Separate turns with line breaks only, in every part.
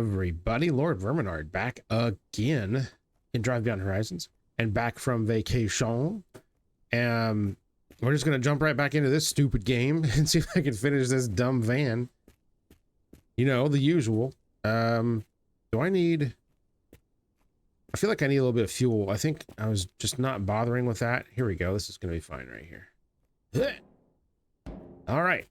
everybody? Lord Verminard back again in Drive Beyond Horizons and back from vacation. We're just going to jump right back into this stupid game and see if I can finish this dumb van. You know, the usual. Do I need... I feel like I need a little bit of fuel. I think I was just not bothering with that. Here we go. This is going to be fine right here. All right.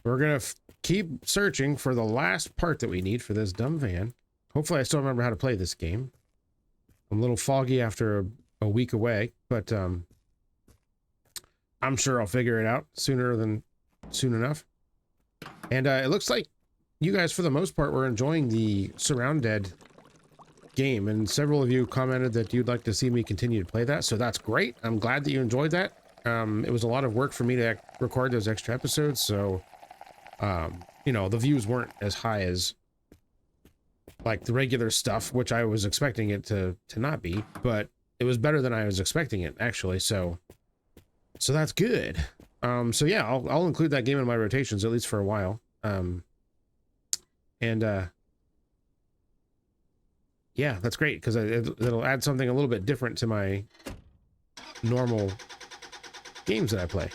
We're going to keep searching for the last part that we need for this dumb van. Hopefully I still remember how to play this game. I'm a little foggy after a week away, but I'm sure I'll figure it out soon enough. And it looks like you guys, for the most part, were enjoying the Surrounded game, and several of you commented that you'd like to see me continue to play that, so that's great. I'm glad that you enjoyed that. It was a lot of work for me to record those extra episodes, so you know, the views weren't as high as like the regular stuff, which I was expecting it to not be, but it was better than I was expecting it, actually, so that's good. So yeah, I'll include that game in my rotations, at least for a while. Yeah, that's great, because it'll add something a little bit different to my normal games that I play.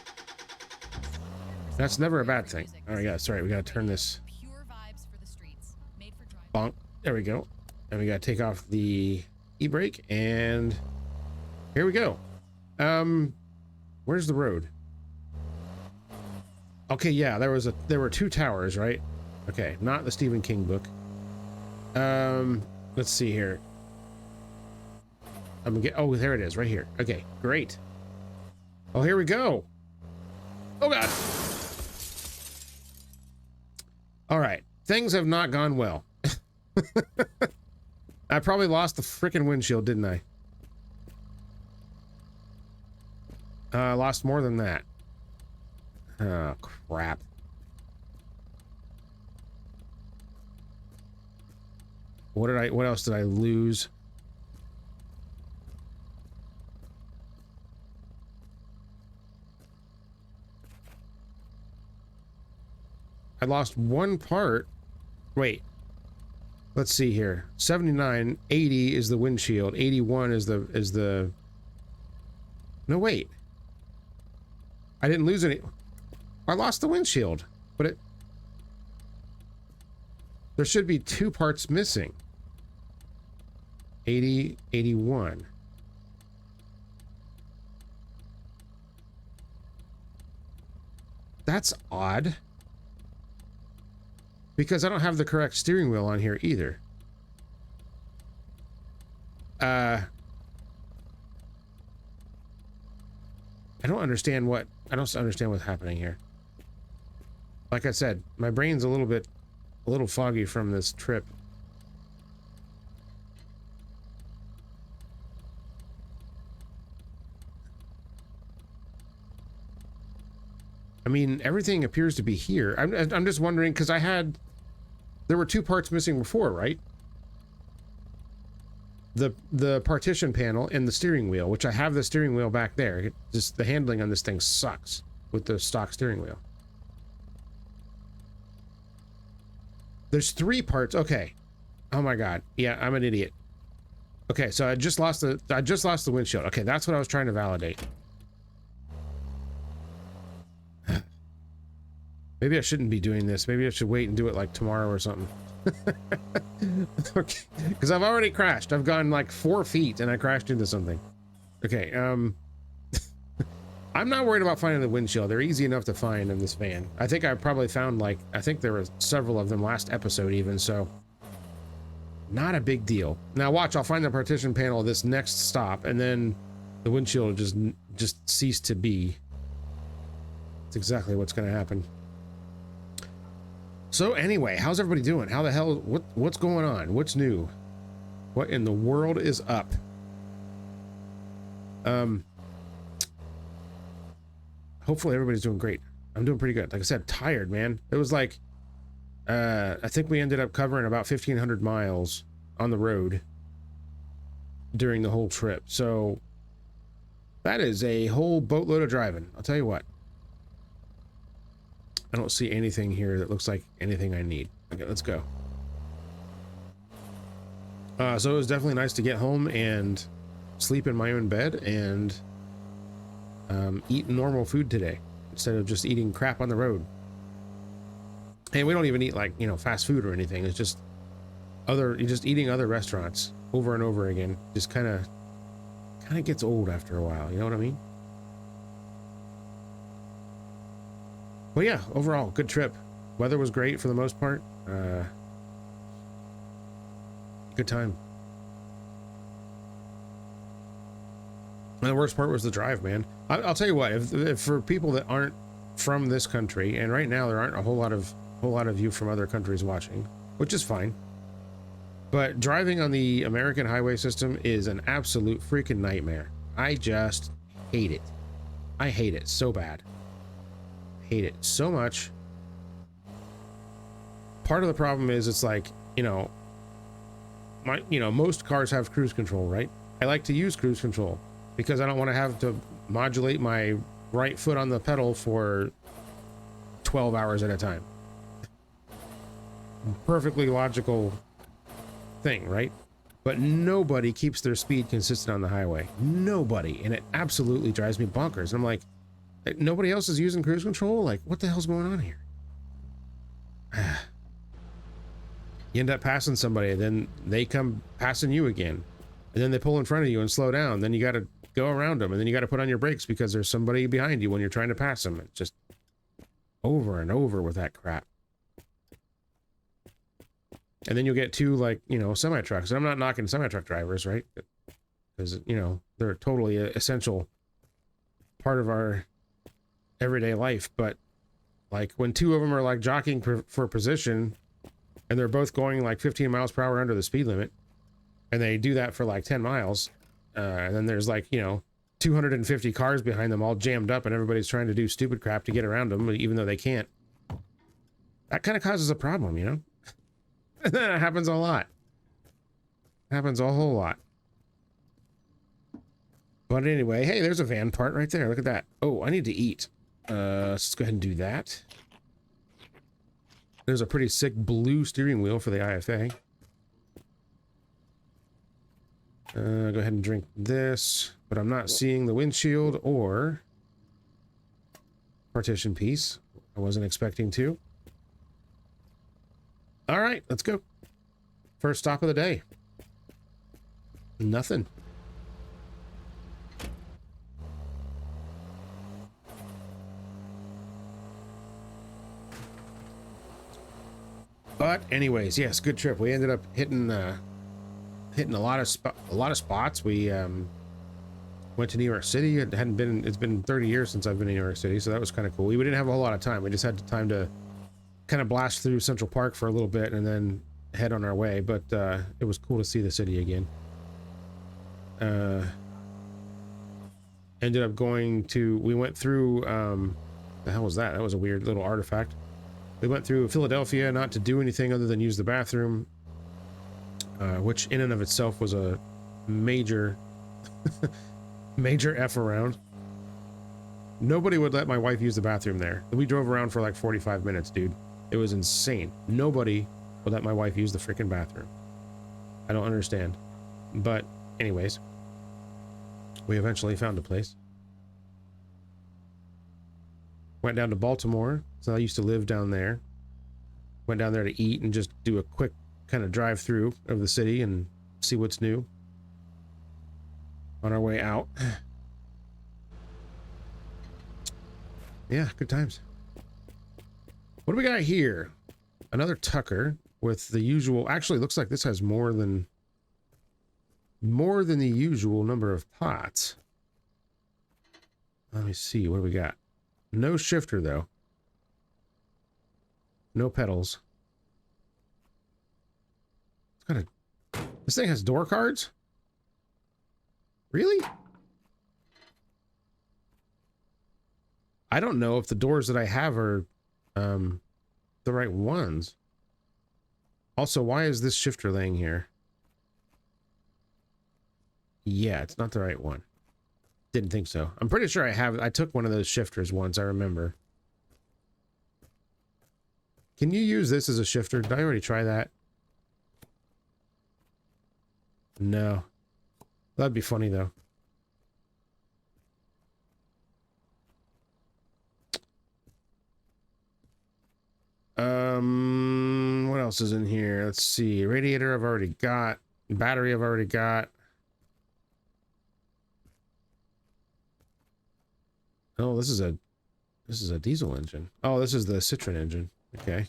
That's never a bad thing. Oh my god, sorry, we gotta turn this. Bonk. There we go. And we gotta take off the e-brake, and here we go. Where's the road? Okay, yeah, there were two towers, right? Okay, not the Stephen King book. Let's see here. I'm gonna get, oh, there it is, right here. Okay, great. Oh, here we go. Oh god. All right, things have not gone well. I probably lost the freaking windshield, didn't I? I lost more than that. Oh, crap. What else did I lose? I lost one part. Wait. Let's see here. 79, 80 is the windshield. 81 is the... No, wait. I didn't lose any... I lost the windshield, but there should be two parts missing. 80, 81. That's odd. Because I don't have the correct steering wheel on here either. I don't understand what's happening here. Like I said, my brain's a little foggy from this trip. I mean, everything appears to be here. I'm just wondering, because there were two parts missing before, right? The partition panel and the steering wheel, which I have the steering wheel back there. Just the handling on this thing sucks with the stock steering wheel. There's three parts. Okay. Oh my god. Yeah, I'm an idiot. Okay, so I just lost the windshield. Okay, that's what I was trying to validate. Maybe I shouldn't be doing this. Maybe I should wait and do it like tomorrow or something. Okay, because I've already crashed. I've gone like 4 feet and I crashed into something. Okay, I'm not worried about finding the windshield. They're easy enough to find in this van. I think I probably found I think there were several of them last episode even, so not a big deal. Now watch, I'll find the partition panel this next stop and then the windshield will just cease to be. That's exactly what's going to happen. So anyway, how's everybody doing? How the hell, what's going on? What's new? What in the world is up? Hopefully everybody's doing great. I'm doing pretty good. Like I said, tired, man. It was like, I think we ended up covering about 1,500 miles on the road during the whole trip. So that is a whole boatload of driving. I'll tell you what. I don't see anything here that looks like anything I need. Okay, let's go. So it was definitely nice to get home and sleep in my own bed and eat normal food today instead of just eating crap on the road. And we don't even eat like, you know, fast food or anything. It's just you're just eating other restaurants over and over again. Just kind of gets old after a while. You know what I mean? But yeah, overall, good trip. Weather was great for the most part. Good time. And the worst part was the drive, man. I'll tell you what, if for people that aren't from this country, and right now there aren't a whole lot of you from other countries watching, which is fine. But driving on the American highway system is an absolute freaking nightmare. I just hate it. I hate it so bad. Hate it so much. Part of the problem is it's like, you know, most cars have cruise control, right? I like to use cruise control because I don't want to have to modulate my right foot on the pedal for 12 hours at a time. Perfectly logical thing, right? But nobody keeps their speed consistent on the highway. Nobody. And it absolutely drives me bonkers. And I'm like, nobody else is using cruise control? Like, what the hell's going on here? You end up passing somebody, then they come passing you again. And then they pull in front of you and slow down. Then you got to go around them. And then you got to put on your brakes because there's somebody behind you when you're trying to pass them. It's just over and over with that crap. And then you'll get two, like, you know, semi-trucks. And I'm not knocking semi-truck drivers, right? Because, you know, they're totally an essential part of our everyday life. But, like, when two of them are, like, jockeying for position, and they're both going, like, 15 miles per hour under the speed limit, and they do that for, like, 10 miles, and then there's, like, you know, 250 cars behind them all jammed up, and everybody's trying to do stupid crap to get around them, even though they can't. That kind of causes a problem, you know? That happens a lot. Happens a whole lot. But anyway, hey, there's a van part right there. Look at that. Oh, I need to eat. Let's go ahead and do that. There's a pretty sick blue steering wheel for the IFA. Go ahead and drink this, but I'm not seeing the windshield or partition piece. I wasn't expecting to. All right, let's go. First stop of the day. Nothing. But anyways, yes, good trip. We ended up hitting a lot of spots. We went to New York City. It's been 30 years since I've been in New York City, so that was kind of cool. We didn't have a whole lot of time. We just had time to kind of blast through Central Park for a little bit and then head on our way. But it was cool to see the city again. Ended up we went through the hell was that? That was a weird little artifact. We went through Philadelphia, not to do anything other than use the bathroom, which in and of itself was a major major F around. Nobody would let my wife use the bathroom there. We drove around for like 45 minutes, dude. It was insane. Nobody would let my wife use the freaking bathroom. I don't understand. But anyways, we eventually found a place. Went down to Baltimore. So I used to live down there. Went down there to eat and just do a quick kind of drive through of the city and see what's new on our way out. Yeah, good times. What do we got here? Another Tucker with the usual. Actually, looks like this has more than the usual number of pots. Let me see. What do we got? No shifter though. No pedals. It's got this thing has door cards? Really? I don't know if the doors that I have are the right ones. Also, why is this shifter laying here? Yeah, it's not the right one. Didn't think so. I'm pretty sure I took one of those shifters once, I remember. Can you use this as a shifter? Did I already try that? No. That'd be funny, though. What else is in here? Let's see. Radiator I've already got. Battery I've already got. Oh, this is a diesel engine. Oh, this is the Citroen engine. Okay.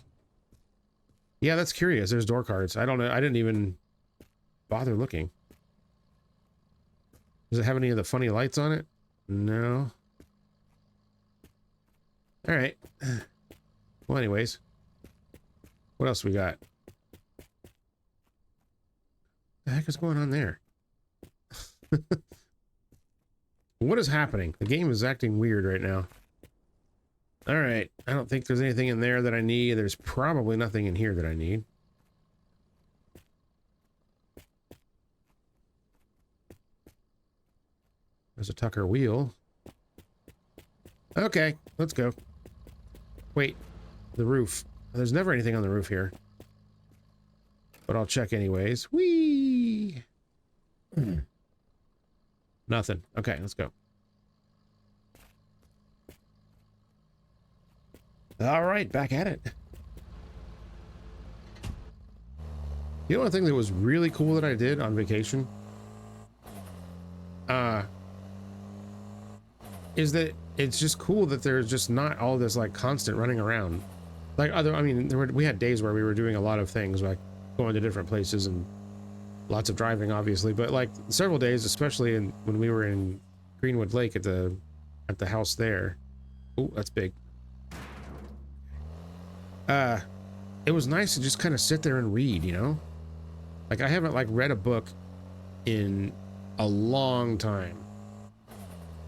Yeah, that's curious. There's door cards. I don't know. I didn't even bother looking. Does it have any of the funny lights on it? No. All right. Well, anyways. What else we got? The heck is going on there? What is happening? The game is acting weird right now. All right. I don't think there's anything in there that I need. There's probably nothing in here that I need. There's a Tucker wheel. Okay, let's go. Wait, the roof. There's never anything on the roof here. But I'll check anyways. Whee! Nothing. Okay, let's go. All right, back at it. You know one thing that was really cool that I did on vacation? Is that it's just cool that there's just not all this like constant running around. Like I mean, we had days where we were doing a lot of things, like going to different places and lots of driving, obviously. But like several days, especially when we were in Greenwood Lake at the house there. Oh, that's big. It was nice to just kind of sit there and read, you know? Like I haven't like read a book in a long time.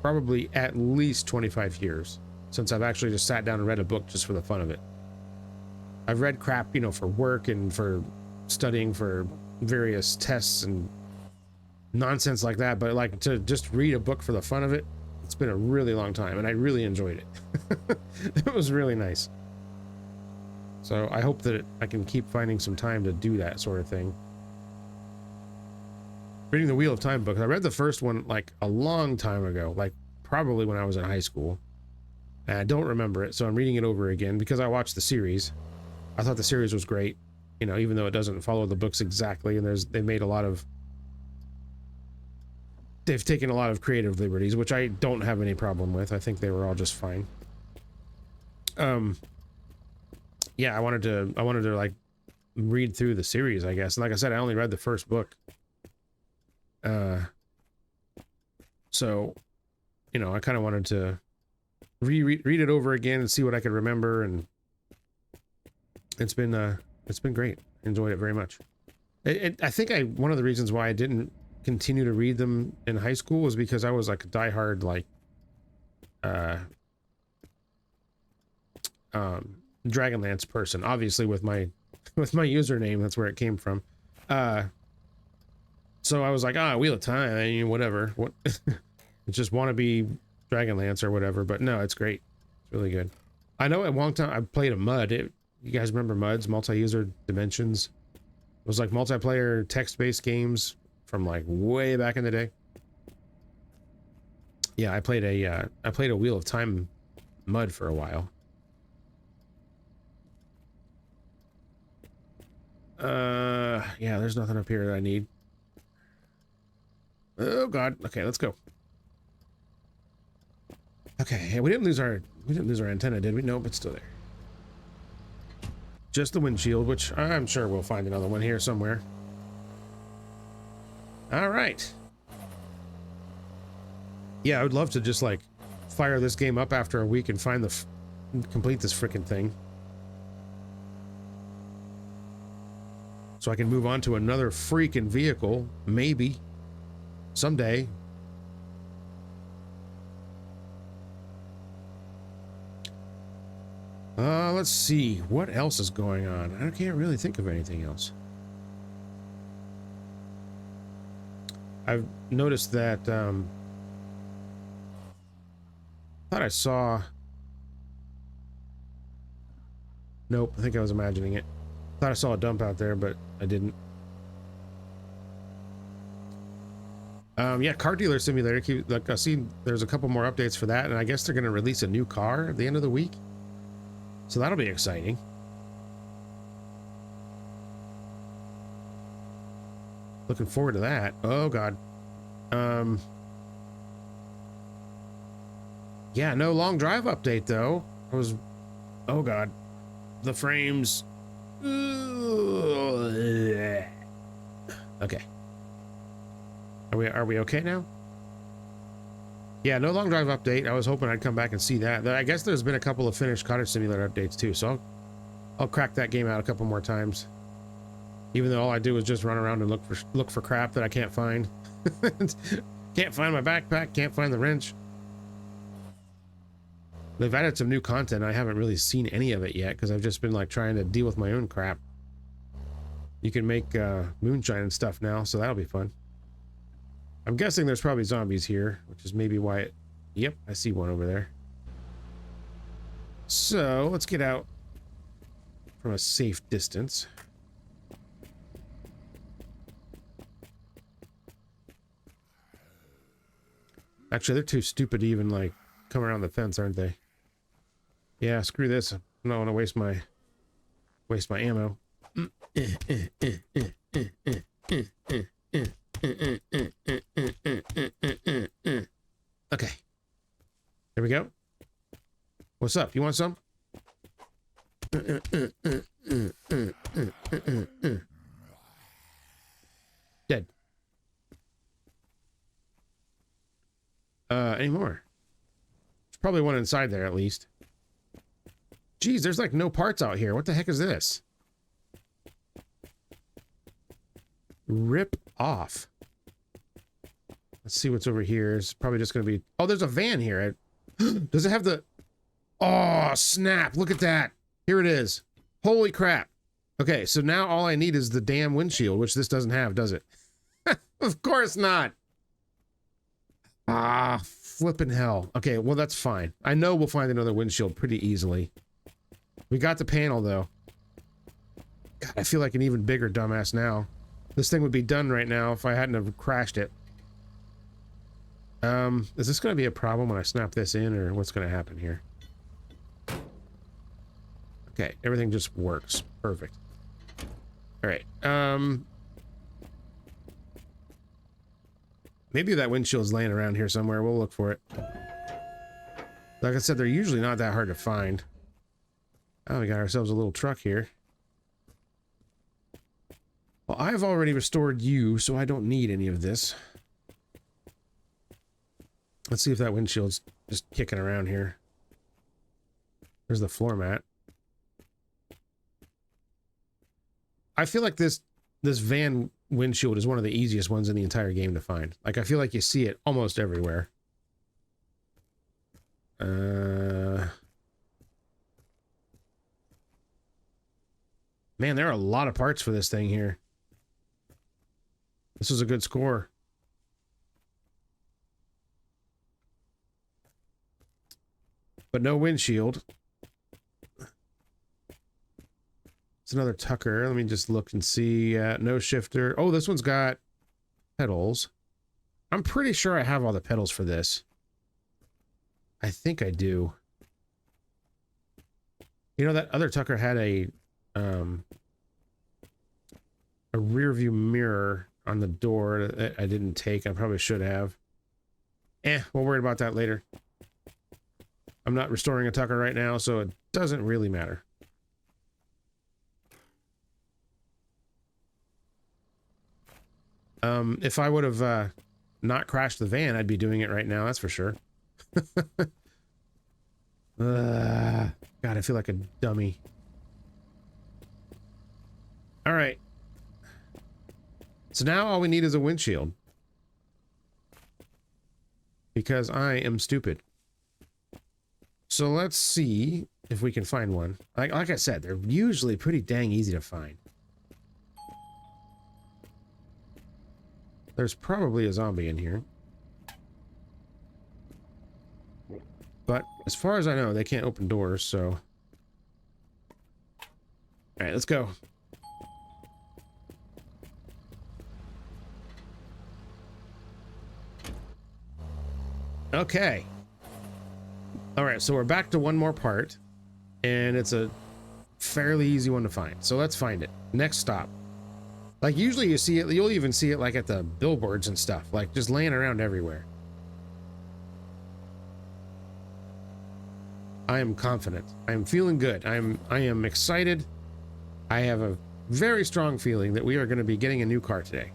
Probably at least 25 years since I've actually just sat down and read a book just for the fun of it. I've read crap, you know, for work and for studying for various tests and nonsense like that, but like to just read a book for the fun of it, it's been a really long time and I really enjoyed it. It was really nice. So I hope that I can keep finding some time to do that sort of thing. Reading the Wheel of Time book. I read the first one like a long time ago, like probably when I was in high school. And I don't remember it, so I'm reading it over again because I watched the series. I thought the series was great, you know, even though it doesn't follow the books exactly, and they've taken a lot of creative liberties, which I don't have any problem with. I think they were all just fine. Yeah, I wanted to like read through the series, I guess. And like I said, I only read the first book. So, you know, I kind of wanted to read it over again and see what I could remember, and it's been great. Enjoyed it very much. I think one of the reasons why I didn't continue to read them in high school was because I was like a diehard like Dragonlance person. Obviously with my username, that's where it came from. So I was like, Wheel of Time, I mean, whatever. What? Just want to be Dragonlance or whatever. But no, it's great. It's really good. I know at one time I played a MUD. You guys remember MUDs, multi-user dimensions? It was like multiplayer text-based games from like way back in the day. Yeah, I played a Wheel of Time MUD for a while. Yeah, there's nothing up here that I need. Oh god. Okay, let's go. Okay, yeah, we didn't lose our antenna, did we? Nope, it's still there. Just the windshield, which I'm sure we'll find another one here somewhere. All right. Yeah, I would love to just like fire this game up after a week and complete this freaking thing. So I can move on to another freaking vehicle, maybe someday. Let's see what else is going on. I can't really think of anything else. I've noticed that thought I saw Nope, I think I was imagining it. Thought I saw a dump out there, but I didn't. Yeah, car dealer simulator. Like, I see there's a couple more updates for that, and I guess they're going to release a new car at the end of the week. So that'll be exciting. Looking forward to that. Oh God. Yeah, no long drive update though. Oh God, the frames. Okay. Are we okay now? Yeah, no long drive update. I was hoping I'd come back and see that. I guess there's been a couple of finished Cottage Simulator updates too, so I'll crack that game out a couple more times. Even though all I do is just run around and look for crap that I can't find. Can't find my backpack, can't find the wrench. They've added some new content. I haven't really seen any of it yet because I've just been like trying to deal with my own crap. You can make moonshine and stuff now, so that'll be fun. I'm guessing there's probably zombies here, which is maybe why it... Yep, I see one over there. So, let's get out from a safe distance. Actually, they're too stupid to even, like, come around the fence, aren't they? Yeah, screw this. I don't want to waste my ammo. Okay. There we go. What's up? You want some? Dead. Any more? There's probably one inside there at least. Geez, there's like no parts out here. What the heck is this? Rip off. Let's see what's over here. It's probably just going to be... Oh, there's a van here. Does it have the... Oh, snap. Look at that. Here it is. Holy crap. Okay, so now all I need is the damn windshield, which this doesn't have, does it? Of course not. Ah, flippin' hell. Okay, well, that's fine. I know we'll find another windshield pretty easily. We got the panel, though. God, I feel like an even bigger dumbass now. This thing would be done right now if I hadn't have crashed it. Is this going to be a problem when I snap this in, or what's going to happen here? Okay, everything just works. Perfect. All right. Maybe that windshield's laying around here somewhere. We'll look for it. Like I said, they're usually not that hard to find. Oh, we got ourselves a little truck here. Well, I've already restored you, so I don't need any of this. Let's see if that windshield's just kicking around here. There's the floor mat. I feel like this van windshield is one of the easiest ones in the entire game to find. Like, I feel like you see it almost everywhere. Man, there are a lot of parts for this thing here. This is a good score. But no windshield. It's another Tucker. Let me just look and see. No shifter. Oh, this one's got pedals. I'm pretty sure I have all the pedals for this. I think I do. You know, that other Tucker had a rear view mirror on the door that I didn't take. I probably should have. We'll worry about that later. I'm not restoring a Tucker right now, so it doesn't really matter. If I would have not crashed the van, I'd be doing it right now, that's for sure. God, I feel like a dummy. All right. So now all we need is a windshield. Because I am stupid. So let's see if we can find one. Like I said, they're usually pretty dang easy to find. There's probably a zombie in here. But as far as I know, they can't open doors, so... All right, let's go. Okay. All right, so we're back to one more part, and it's a fairly easy one to find. So let's find it. Next stop. Like usually you see it, you'll even see it like at the billboards and stuff, like just laying around everywhere. I am confident. I am feeling good. I am excited. I have a very strong feeling that we are going to be getting a new car today.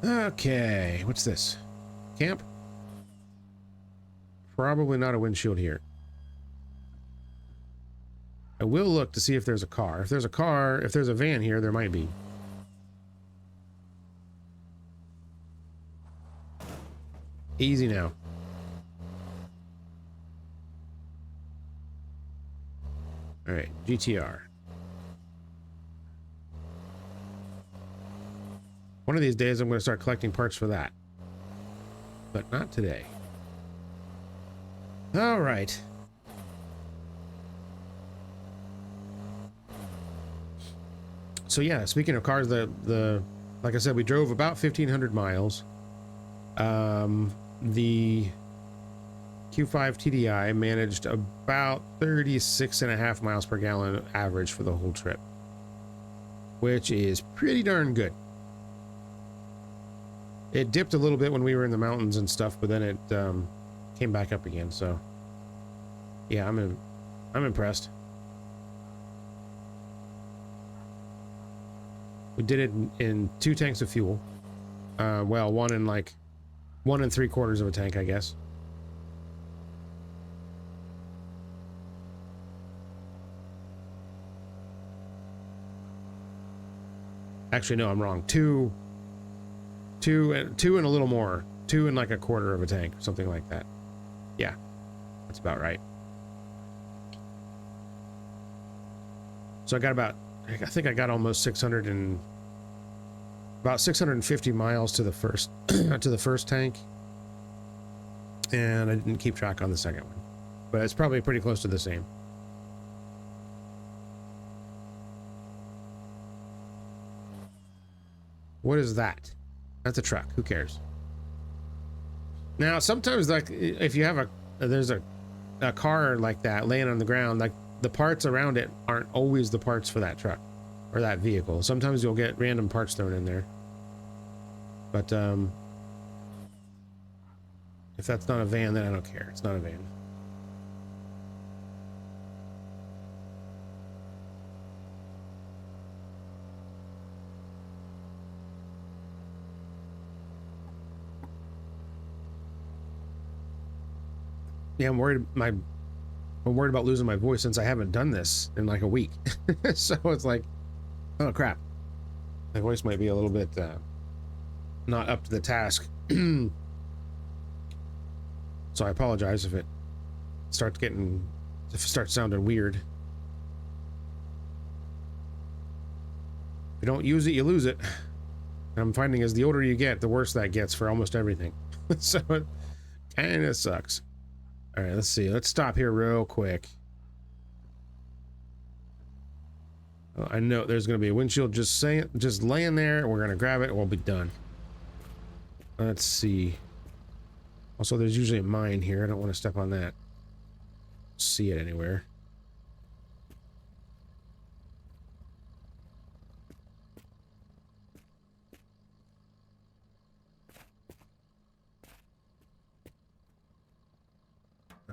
Okay, what's this? Camp? Probably not a windshield here. I will look to see if there's a car. If there's a car, if there's a van here, there might be. Easy now. All right, GTR. One of these days I'm going to start collecting parts for that. But not today. All right. So yeah, speaking of cars, like I said, we drove about 1,500 miles. The Q5 TDI managed about 36.5 miles per gallon average for the whole trip, which is pretty darn good. It dipped a little bit when we were in the mountains and stuff, but then it came back up again. So yeah, I'm impressed. We did it in 2 tanks of fuel. Well, one and 3/4 of a tank, I guess. Actually, no, I'm wrong. Two and a little more. 2 and like 1/4 of a tank, something like that. Yeah, that's about right. So I think I got almost 650 miles to the first to the first tank, and I didn't keep track on the second one, but it's probably pretty close to the same. What is that? That's a truck. Who cares? Now, sometimes, like, if you have there's a car like that laying on the ground, like, the parts around it aren't always the parts for that truck or that vehicle. Sometimes you'll get random parts thrown in there. But, if that's not a van, then I don't care. It's not a van. Yeah, I'm worried about losing my voice since I haven't done this in like a week. So it's like, oh crap, my voice might be a little bit not up to the task. So I apologize if it starts sounding weird. If you don't use it, you lose it. And I'm finding as the older you get, the worse that gets for almost everything. So it kind of sucks. All right, let's see. Let's stop here real quick. Oh, I know there's going to be a windshield just laying there. We're going to grab it and we'll be done. Let's see. Also, there's usually a mine here. I don't want to step on that. See it anywhere.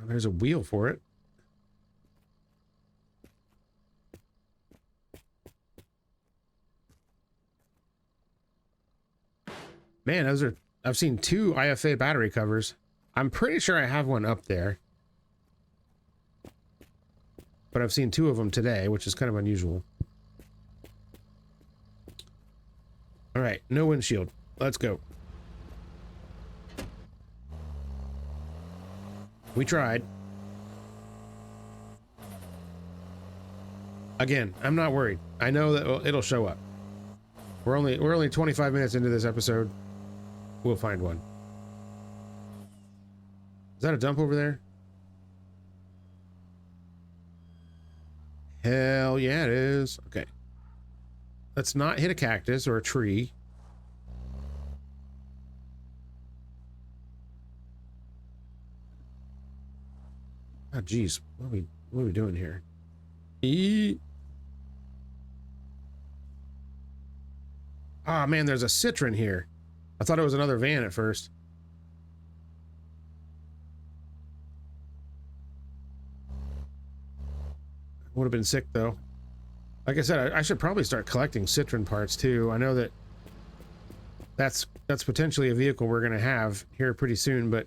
Oh, there's a wheel for it. Man, I've seen 2 IFA battery covers. I'm pretty sure I have one up there. But I've seen 2 of them today, which is kind of unusual. All right, no windshield. Let's go. We tried. Again, I'm not worried. I know that it'll show up. We're only 25 minutes into this episode. We'll find one. Is that a dump over there? Hell yeah, it is. Okay. Let's not hit a cactus or a tree. Oh, geez. What are we doing here? Ah, man, there's a citron here. I thought it was another van at first. Would have been sick, though. Like I said, I should probably start collecting citron parts, too. I know that that's potentially a vehicle we're going to have here pretty soon, but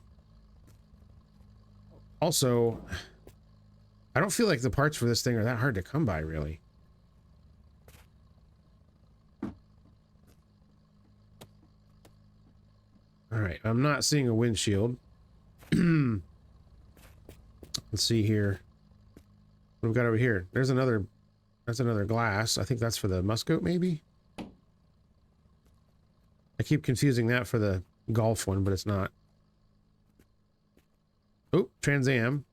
also, I don't feel like the parts for this thing are that hard to come by, really. All right, I'm not seeing a windshield. Let's see here. What have we got over here? There's another glass. I think that's for the Muscoat, maybe? I keep confusing that for the Golf one, but it's not. Oh, Trans Am.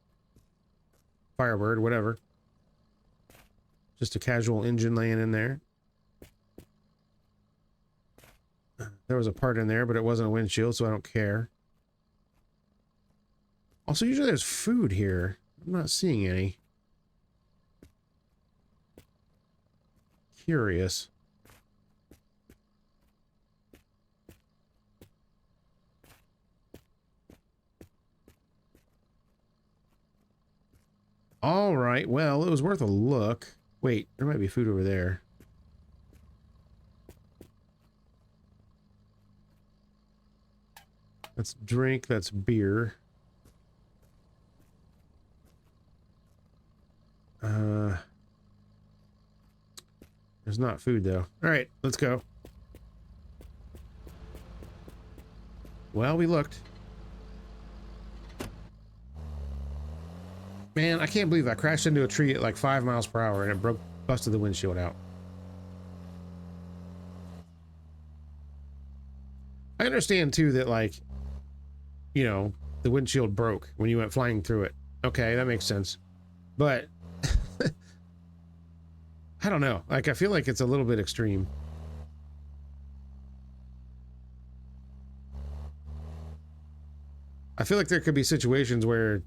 Firebird, whatever. Just a casual engine laying in there. There was a part in there, but it wasn't a windshield, so I don't care. Also, usually there's food here. I'm not seeing any. Curious. All right, well, it was worth a look. Wait, there might be food over there. That's drink, that's beer. There's not food, though. All right, let's go. Well, we looked. Man, I can't believe I crashed into a tree at like 5 miles per hour and it busted the windshield out. I understand, too, that, like, you know, the windshield broke when you went flying through it. Okay, that makes sense. But I don't know. Like, I feel like it's a little bit extreme. I feel like there could be situations where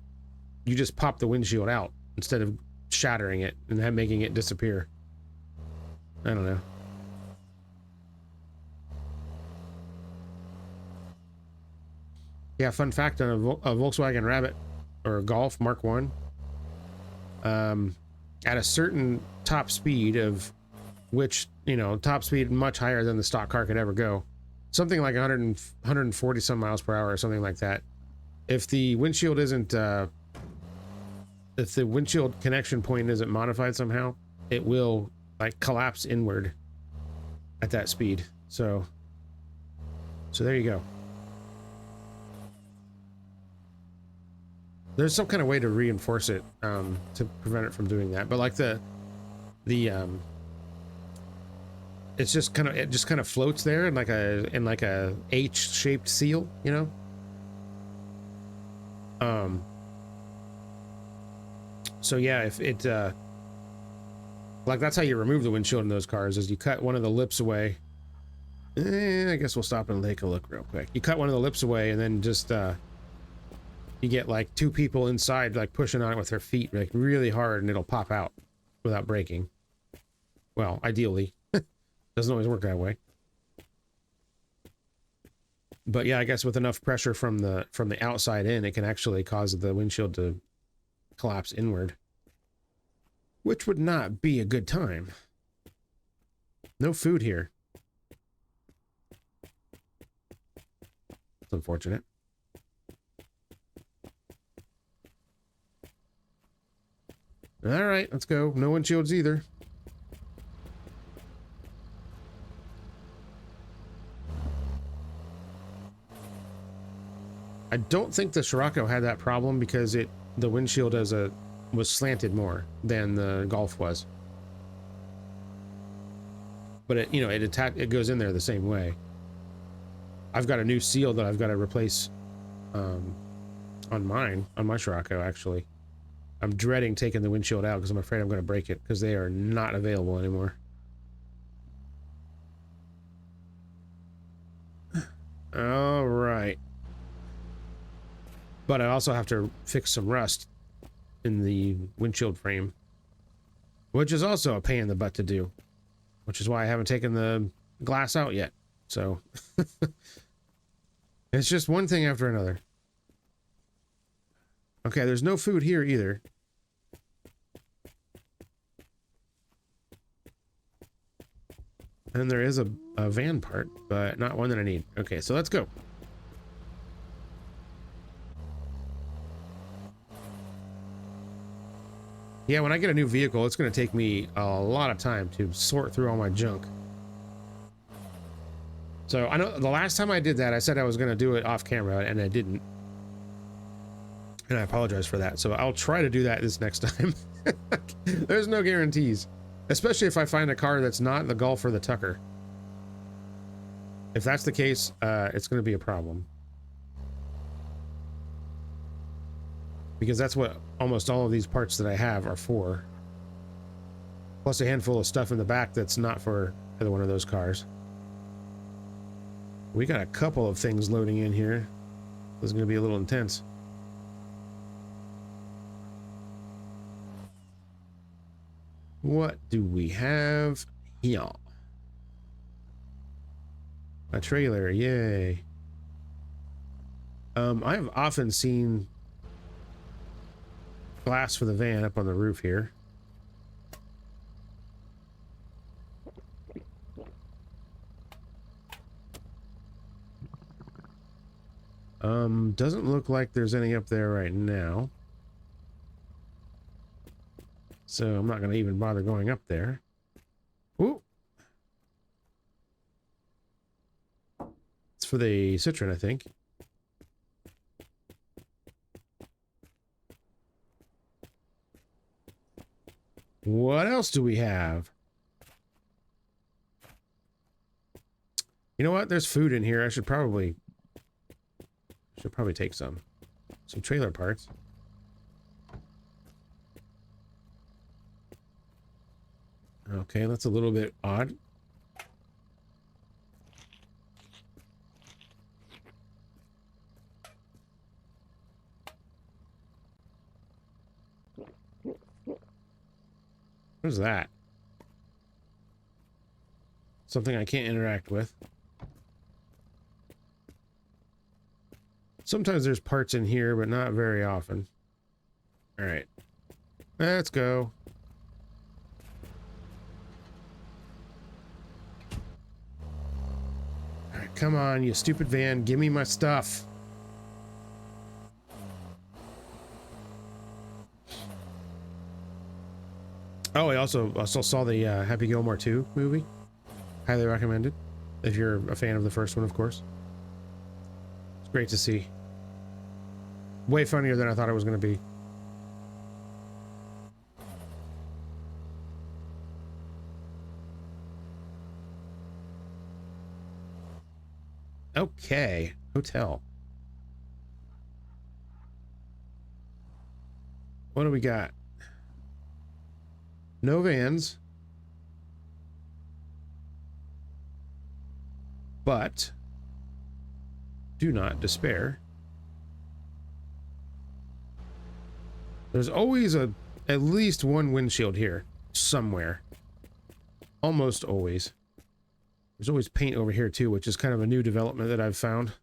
you just pop the windshield out instead of shattering it and then making it disappear. I don't know. Yeah, fun fact on a Volkswagen Rabbit or a Golf Mark 1. At a certain top speed of which, you know, top speed much higher than the stock car could ever go. Something like 140 some miles per hour or something like that. If the windshield isn't, if the windshield connection point isn't modified somehow, it will like collapse inward at that speed. So there you go. There's some kind of way to reinforce it to prevent it from doing that, but like it's just kind of floats there in like a H-shaped seal, you know. So yeah, if it like that's how you remove the windshield in those cars, is you cut one of the lips away. I guess we'll stop and take a look real quick. You cut one of the lips away and then just you get like two people inside like pushing on it with their feet like really hard and it'll pop out without breaking. Well, ideally. Doesn't always work that way. But yeah, I guess with enough pressure from the outside in, it can actually cause the windshield to collapse inward. Which would not be a good time. No food here. It's unfortunate. All right, let's go. No windshields either. I don't think the Scirocco had that problem because the windshield was slanted more than the Golf was. but it, you know, it goes in there the same way. I've got a new seal that I've got to replace on my Scirocco, actually. I'm dreading taking the windshield out because I'm afraid I'm going to break it because they are not available anymore. All right. But I also have to fix some rust in the windshield frame, which is also a pain in the butt to do, which is why I haven't taken the glass out yet. So it's just one thing after another. Okay, there's no food here either. And there is a van part, but not one that I need. Okay, so let's go. Yeah, when I get a new vehicle, it's going to take me a lot of time to sort through all my junk. So I know the last time I did that, I said I was going to do it off camera, and I didn't. And I apologize for that. So I'll try to do that this next time. There's no guarantees. Especially if I find a car that's not the Golf or the Tucker. If that's the case, it's going to be a problem. Because that's what almost all of these parts that I have are for. Plus a handful of stuff in the back that's not for either one of those cars. We got a couple of things loading in here. This is going to be a little intense. What do we have here? A trailer, yay. I've often seen glass for the van up on the roof here. Doesn't look like there's any up there right now. So I'm not going to even bother going up there. Ooh. It's for the Citroen, I think. What else do we have? You know what? There's food in here. I should probably take some trailer parts. Okay, that's a little bit odd. What is that? Something I can't interact with. Sometimes there's parts in here, but not very often. All right, let's go. All right, come on, you stupid van, give me my stuff. Oh, I also saw the Happy Gilmore 2 movie. Highly recommended. If you're a fan of the first one, of course. It's great to see. Way funnier than I thought it was going to be. Okay, hotel. What do we got? No vans. But do not despair. There's always at least one windshield here somewhere. Almost always. There's always paint over here too, which is kind of a new development that I've found.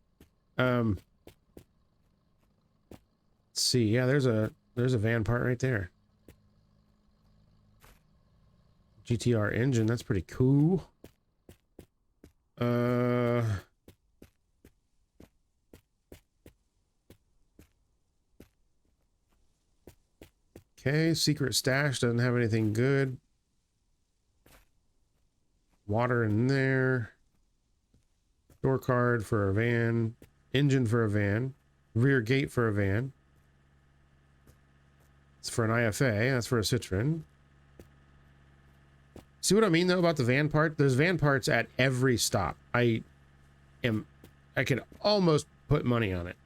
Let's see. Yeah, there's a van part right there. GTR engine, that's pretty cool. Okay, secret stash doesn't have anything good. Water in there. Door card for a van. Engine for a van. Rear gate for a van. It's for an IFA. That's for a Citroen. See what I mean though about the van part? There's van parts at every stop. I can almost put money on it.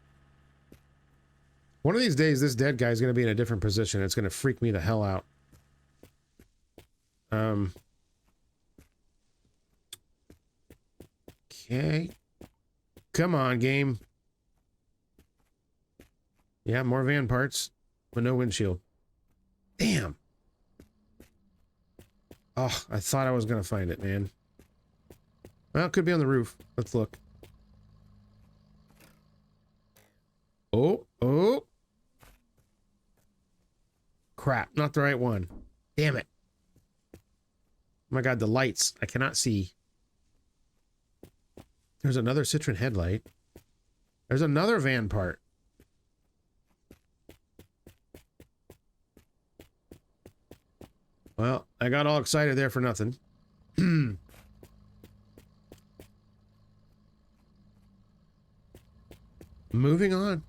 One of these days, this dead guy is going to be in a different position. It's going to freak me the hell out. Okay. Come on, game. Yeah, more van parts, but no windshield. Damn. Oh, I thought I was going to find it, man. Well, it could be on the roof. Let's look. Oh, oh. Crap, not the right one. Damn it. Oh my god, the lights. I cannot see. There's another Citroen headlight. There's another van part. Well, I got all excited there for nothing. Moving on.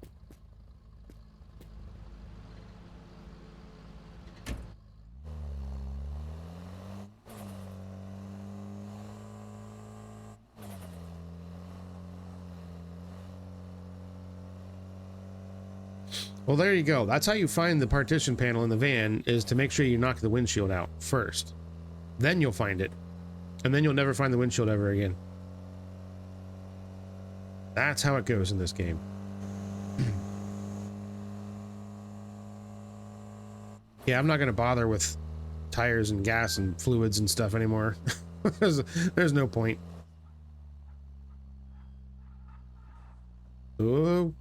Well, there you go. That's how you find the partition panel in the van, is to make sure you knock the windshield out first. Then you'll find it. And then you'll never find the windshield ever again. That's how it goes in this game. Yeah, I'm not going to bother with tires and gas and fluids and stuff anymore. There's no point. Oh.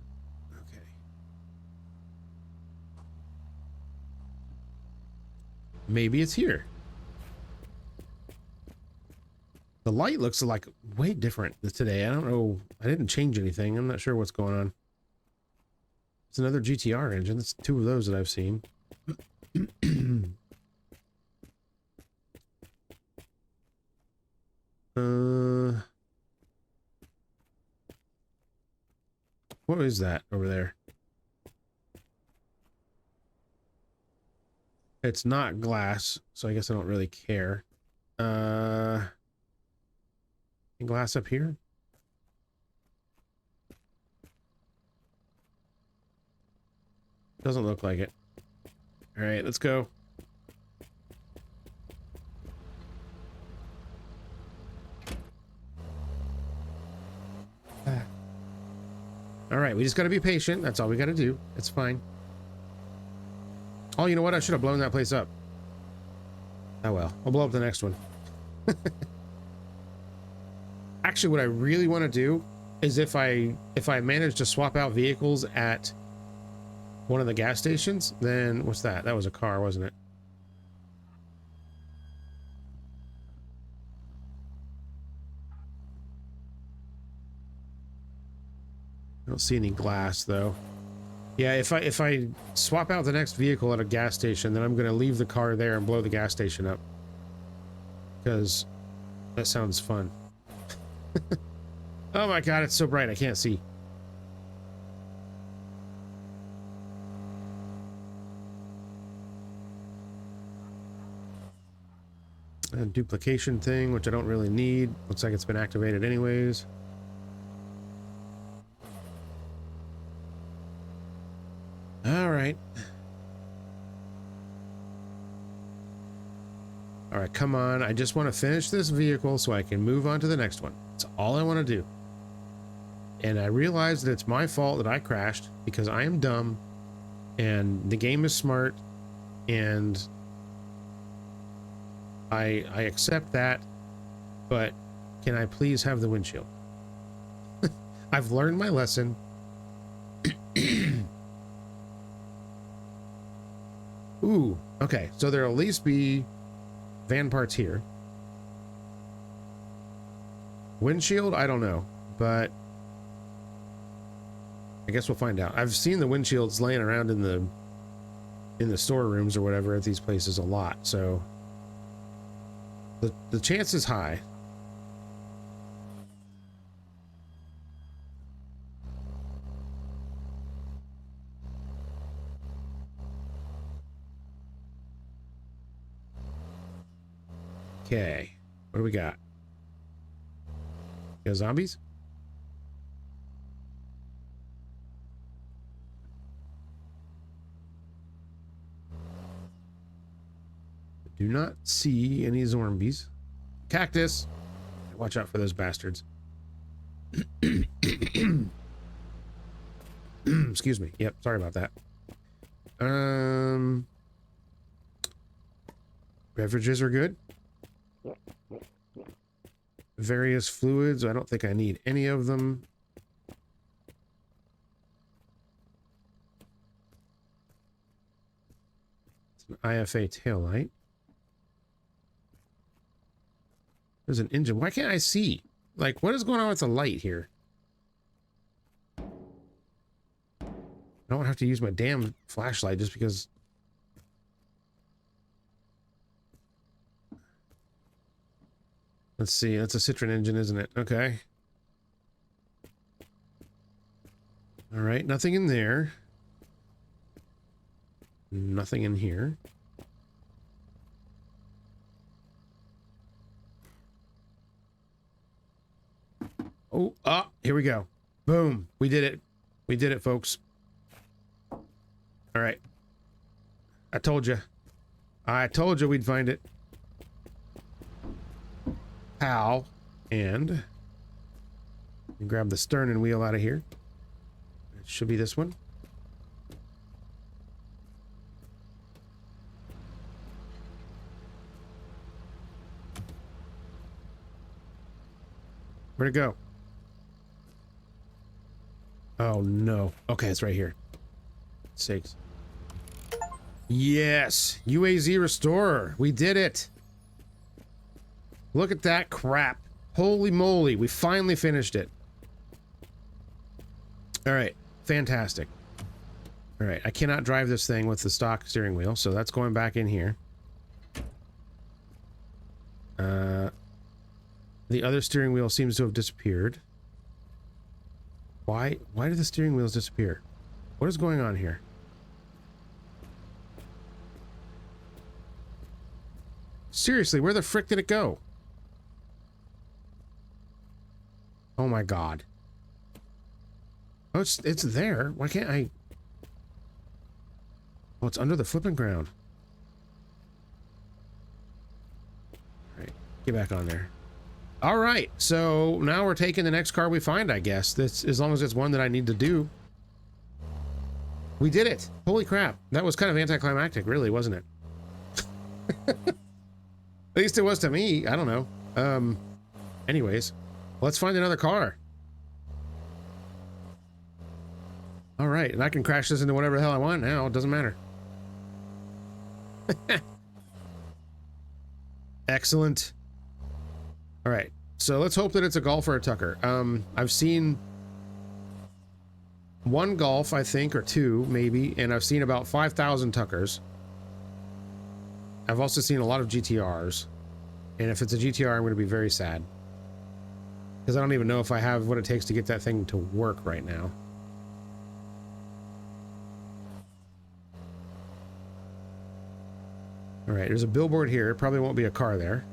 Maybe it's here. The light looks like way different today. I don't know. I didn't change anything. I'm not sure what's going on. It's another GTR engine. That's two of those that I've seen. What is that over there? It's not glass, so I guess I don't really care. Glass up here? Doesn't look like it. All right, let's go. All right, we just got to be patient. That's all we got to do. It's fine. Oh, you know what? I should have blown that place up. Oh well, I'll blow up the next one. Actually, what I really want to do is if I manage to swap out vehicles at one of the gas stations, then what's that? That was a car, wasn't it? I don't see any glass though. Yeah, if I swap out the next vehicle at a gas station, then I'm going to leave the car there and blow the gas station up. Because that sounds fun. Oh my god, it's so bright I can't see. A duplication thing, which I don't really need. Looks like it's been activated anyways. All right. All right, come on. I just want to finish this vehicle so I can move on to the next one. That's all I want to do. And I realize that it's my fault that I crashed because I am dumb and the game is smart and I accept that, but can I please have the windshield? I've learned my lesson. Ooh, okay. So there'll at least be van parts here. Windshield, I don't know, but I guess we'll find out. I've seen the windshields laying around in the storerooms or whatever at these places a lot, so the chance is high. Okay. What do we got? Got zombies? Do not see any zombies. Cactus! Watch out for those bastards. Excuse me. Yep, sorry about that. Beverages are good. Various fluids. I don't think I need any of them. It's an IFA taillight. There's an engine. Why can't I see? Like, what is going on with the light here? I don't have to use my damn flashlight just because... Let's see. That's a Citroen engine, isn't it? Okay. All right. Nothing in there. Nothing in here. Oh, here we go. Boom. We did it. We did it, folks. All right. I told you. I told you we'd find it. Pow. And grab the stern wheel out of here. It should be this one. Where'd it go? Oh no. Okay, it's right here. Sakes. Yes! UAZ Restorer! We did it! Look at that crap. Holy moly, we finally finished it. Alright, fantastic. Alright, I cannot drive this thing with the stock steering wheel, so that's going back in here. The other steering wheel seems to have disappeared. Why did the steering wheels disappear? What is going on here? Seriously, where the frick did it go? Oh my god. Oh, it's there. Why can't I... Oh, it's under the flipping ground. Alright, get back on there. Alright, so now we're taking the next car we find, I guess. This, as long as it's one that I need to do. We did it! Holy crap. That was kind of anticlimactic, really, wasn't it? At least it was to me. I don't know. Anyways, let's find another car. Alright, and I can crash this into whatever the hell I want now. It doesn't matter. Excellent. Alright, so let's hope that it's a Golf or a Tucker. I've seen one Golf, I think, or two, maybe, and I've seen about 5,000 Tuckers. I've also seen a lot of GTRs, and if it's a GTR, I'm going to be very sad. Because I don't even know if I have what it takes to get that thing to work right now. Alright, there's a billboard here. It probably won't be a car there.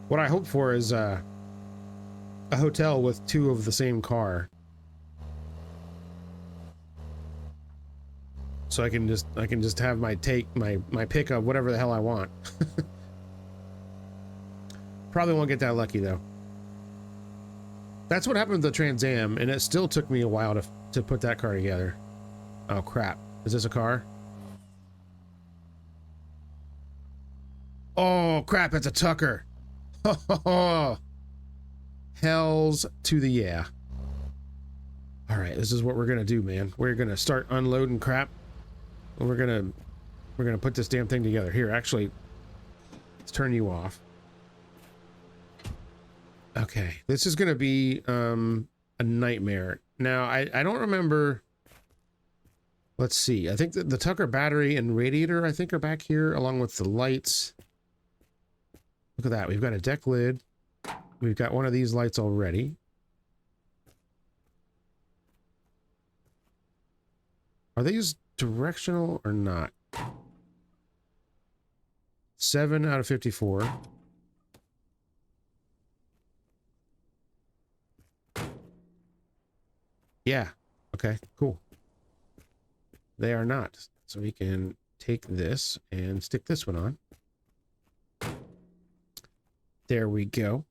What I hope for is a hotel with two of the same car. So I can just have my pick of whatever the hell I want. Probably won't get that lucky though. That's what happened with the Trans Am, and it still took me a while to put that car together. Oh crap. Is this a car? Oh crap, it's a Tucker. Hells to the yeah. Alright, this is what we're gonna do, man. We're gonna start unloading crap. And we're gonna put this damn thing together. Here, actually, let's turn you off. Okay, this is gonna be a nightmare. Now, I don't remember. Let's see. I think that the Tucker battery and radiator, I think, are back here, along with the lights. Look at that. We've got a deck lid. We've got one of these lights already. Are these directional or not? 7 out of 54. Yeah. Okay, cool. They are not. So we can take this and stick this one on. There we go.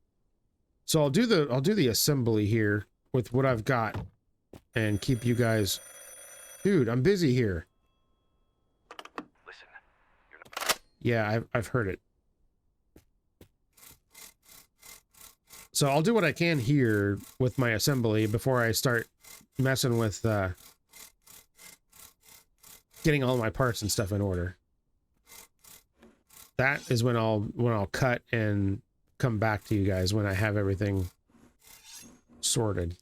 So I'll do the assembly here with what I've got and keep you guys. Dude, I'm busy here.
Listen, you're not...
Yeah, I've heard it. So I'll do what I can here with my assembly before I start messing with getting all my parts and stuff in order. That is when I'll cut and come back to you guys when I have everything sorted.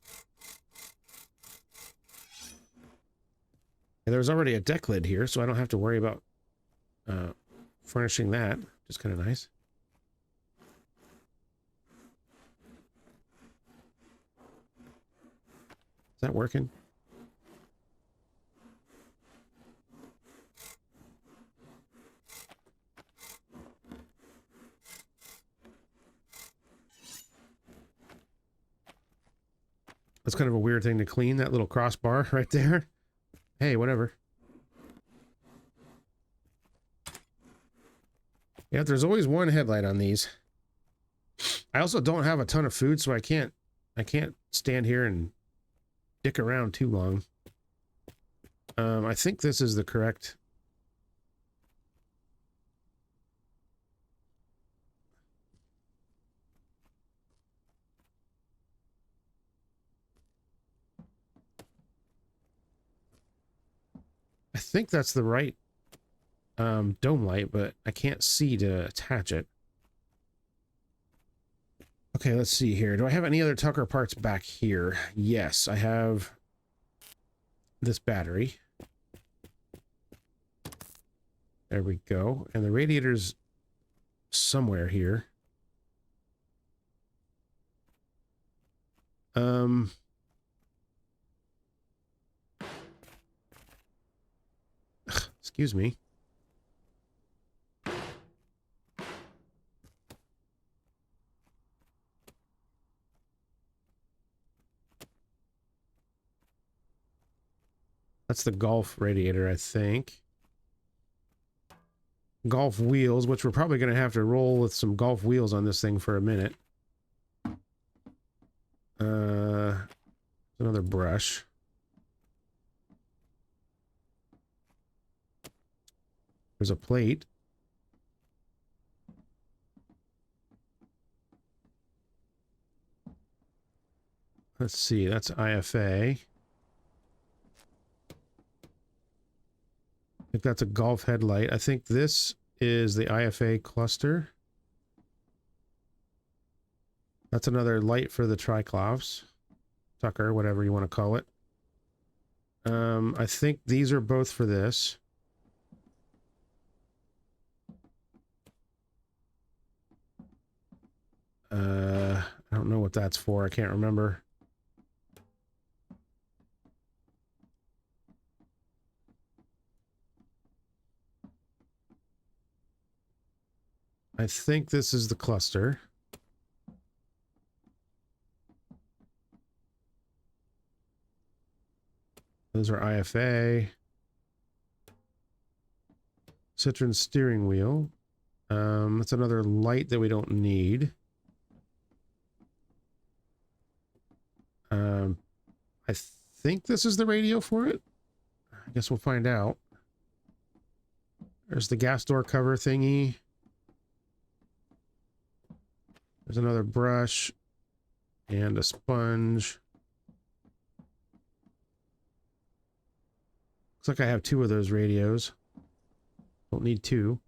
And there's already a deck lid here, so I don't have to worry about furnishing that. Just kind of nice. Is that working? That's kind of a weird thing to clean, that little crossbar right there. Hey, whatever. Yeah, there's always one headlight on these. I also don't have a ton of food, so I can't stand here and dick around too long. I think this is the correct. I think that's the right dome light, but I can't see to attach it. Okay, let's see here. Do I have any other Tucker parts back here? Yes, I have this battery. There we go. And the radiator's somewhere here. Excuse me. That's the Golf radiator, I think. Golf wheels, which we're probably going to have to roll with some Golf wheels on this thing for a minute. Another brush. There's a plate. Let's see, that's IFA. I think that's a Golf headlight. I think this is the IFA cluster. That's another light for the Triclops. Tucker, whatever you want to call it. I think these are both for this. I don't know what that's for. I can't remember. I think this is the cluster. Those are IFA. Citroen steering wheel. That's another light that we don't need. I think this is the radio for it. I guess we'll find out. There's the gas door cover thingy. There's another brush and a sponge. Looks like I have two of those radios. Don't need two.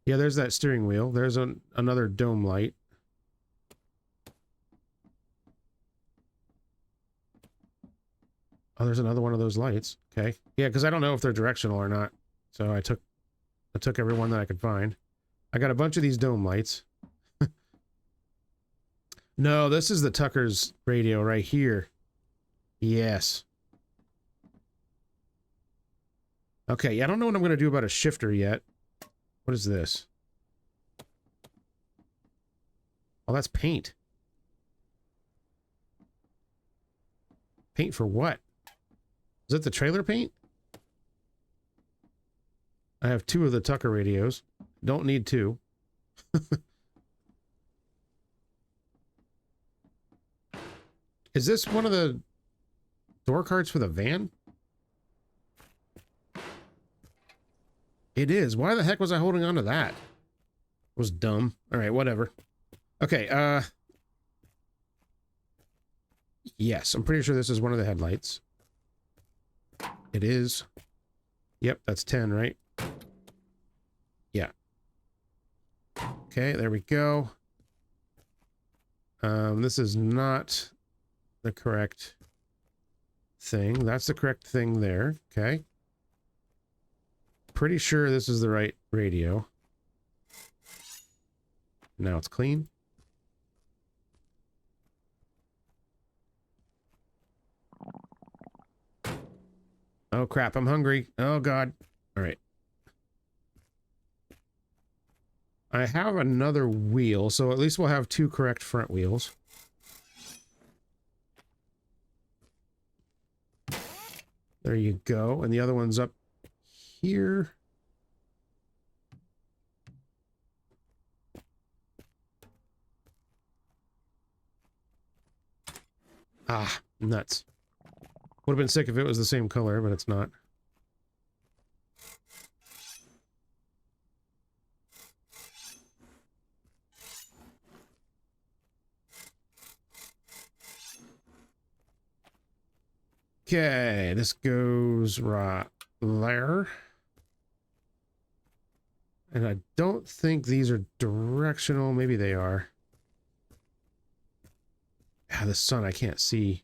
Yeah, there's that steering wheel. There's another dome light. Oh, there's another one of those lights. Okay. Yeah, because I don't know if they're directional or not. So I took every one that I could find. I got a bunch of these dome lights. No, this is the Tucker's radio right here. Yes. Okay, I don't know what I'm going to do about a shifter yet. What is this? Oh, that's paint. Paint for what? Is it the trailer paint? I have 2 of the Tucker radios. Don't need 2. Is this one of the door cards for the van? It is. Why the heck was I holding on to that? It was dumb. All right, whatever. Okay, yes, I'm pretty sure this is one of the headlights. It is. Yep, that's 10, right? Yeah. Okay, there we go. This is not the correct thing. That's the correct thing there. Okay. Pretty sure this is the right radio. Now it's clean. Oh crap, I'm hungry. Oh god. All right. I have another wheel, so at least we'll have 2 correct front wheels. There you go. And the other one's up here. Ah, nuts. Would have been sick if it was the same color, but it's not. Okay, this goes right there. And I don't think these are directional. Maybe they are. Ah, the sun, I can't see.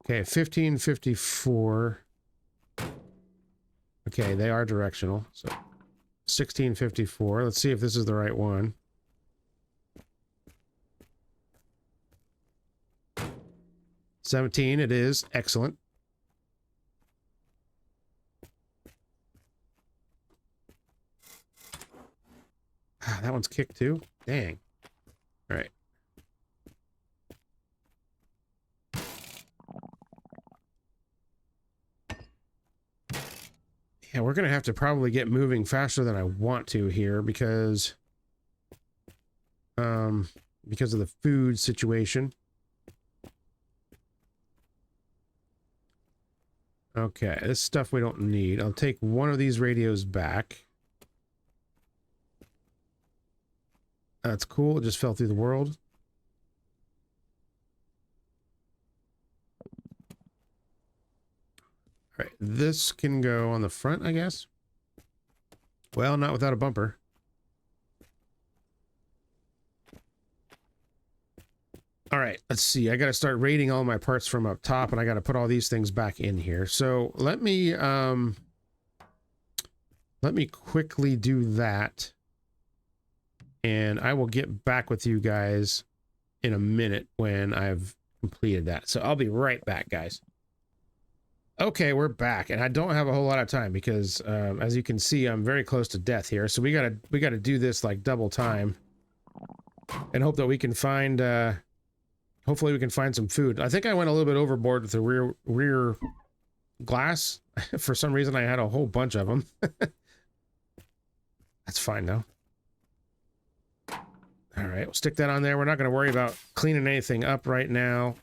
Okay, 1554. Okay, they are directional. So 1654. Let's see if this is the right one. $17, it is. Excellent. Ah, that one's kicked too. Dang. All right. Yeah, we're going to have to probably get moving faster than I want to here because of the food situation. Okay, this stuff we don't need. I'll take one of these radios back. That's cool. It just fell through the world. All right, this can go on the front, I guess. Well, not without a bumper. All right, let's see. I got to start rating all my parts from up top, and I got to put all these things back in here. So let me quickly do that, and I will get back with you guys in a minute when I've completed that. So I'll be right back, guys. Okay, we're back, and I don't have a whole lot of time because, as you can see, I'm very close to death here. So we gotta do this like double time, and hope that we can find. Hopefully, we can find some food. I think I went a little bit overboard with the rear glass. For some reason, I had a whole bunch of them. That's fine though. All right, we'll stick that on there. We're not going to worry about cleaning anything up right now.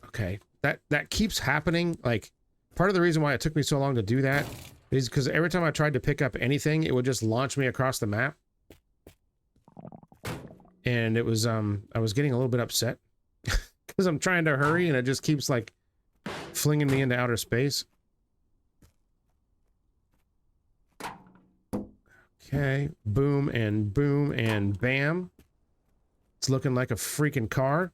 Okay. That keeps happening. Like, part of the reason why it took me so long to do that is because every time I tried to pick up anything, it would just launch me across the map. And it was, I was getting a little bit upset because I'm trying to hurry and it just keeps like flinging me into outer space. Okay, boom and bam. It's looking like a freaking car.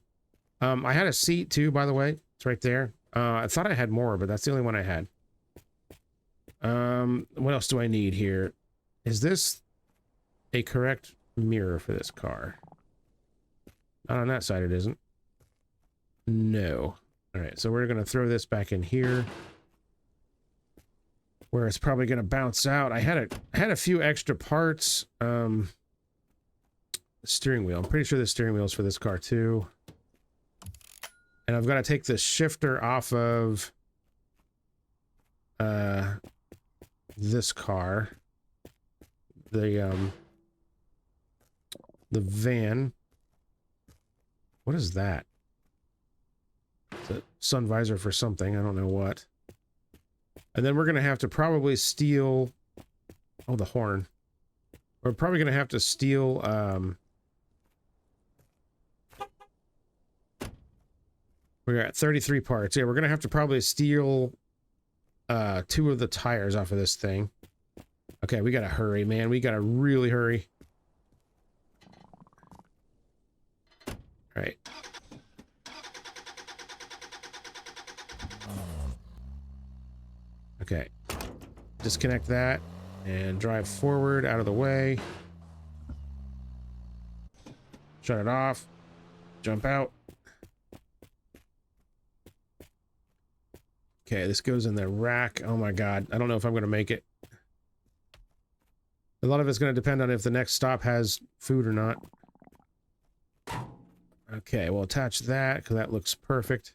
I had a seat too, by the way. It's right there. I thought I had more, but that's the only one I had. What else do I need here? Is this a correct mirror for this car? Not on that side, it isn't. No. All right, so we're going to throw this back in here, where it's probably going to bounce out. I had a few extra parts. Steering wheel. I'm pretty sure the steering wheel is for this car too. And I've got to take the shifter off of this car. The van. What is that? It's a sun visor for something. I don't know what. And then we're going to have to probably steal... Oh, the horn. We're probably going to have to steal... We're at 33 parts. Yeah, we're going to have to probably steal 2 of the tires off of this thing. Okay, we got to hurry, man. We got to really hurry. All right. Okay. Disconnect that and drive forward out of the way. Shut it off. Jump out. Okay, this goes in the rack. Oh my god. I don't know if I'm going to make it. A lot of it's going to depend on if the next stop has food or not. Okay, we'll attach that because that looks perfect.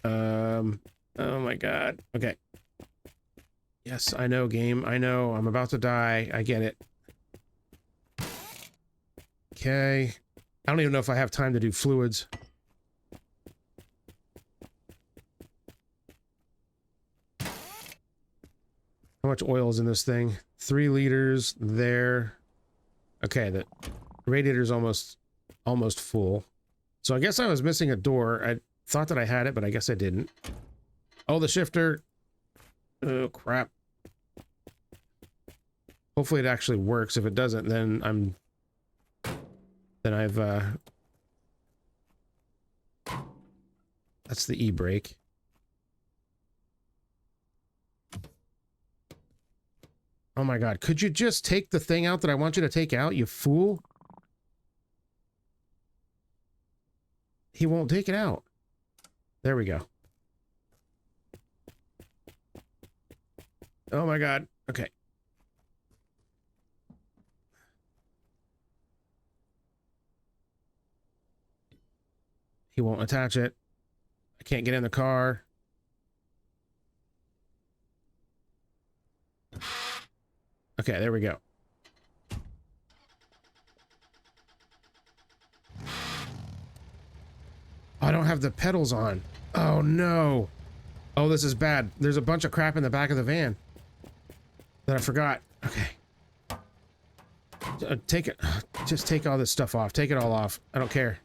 Oh my god. Okay. Yes, I know, game. I know. I'm about to die. I get it. Okay. I don't even know if I have time to do fluids. How much oil is in this thing? 3 liters there. Okay, the radiator's almost full. So I guess I was missing a door. I thought that I had it, but I guess I didn't. Oh, the shifter. Oh, crap. Hopefully it actually works. If it doesn't, then I've that's the e-brake. Oh my god, could you just take the thing out that I want you to take out, you fool? He won't take it out. There we go. Oh my god. Okay. He won't attach it. I can't get in the car. Okay, there we go. I don't have the pedals on. Oh no. Oh, this is bad. There's a bunch of crap in the back of the van that I forgot. Okay. Take it. Just take all this stuff off. Take it all off. I don't care.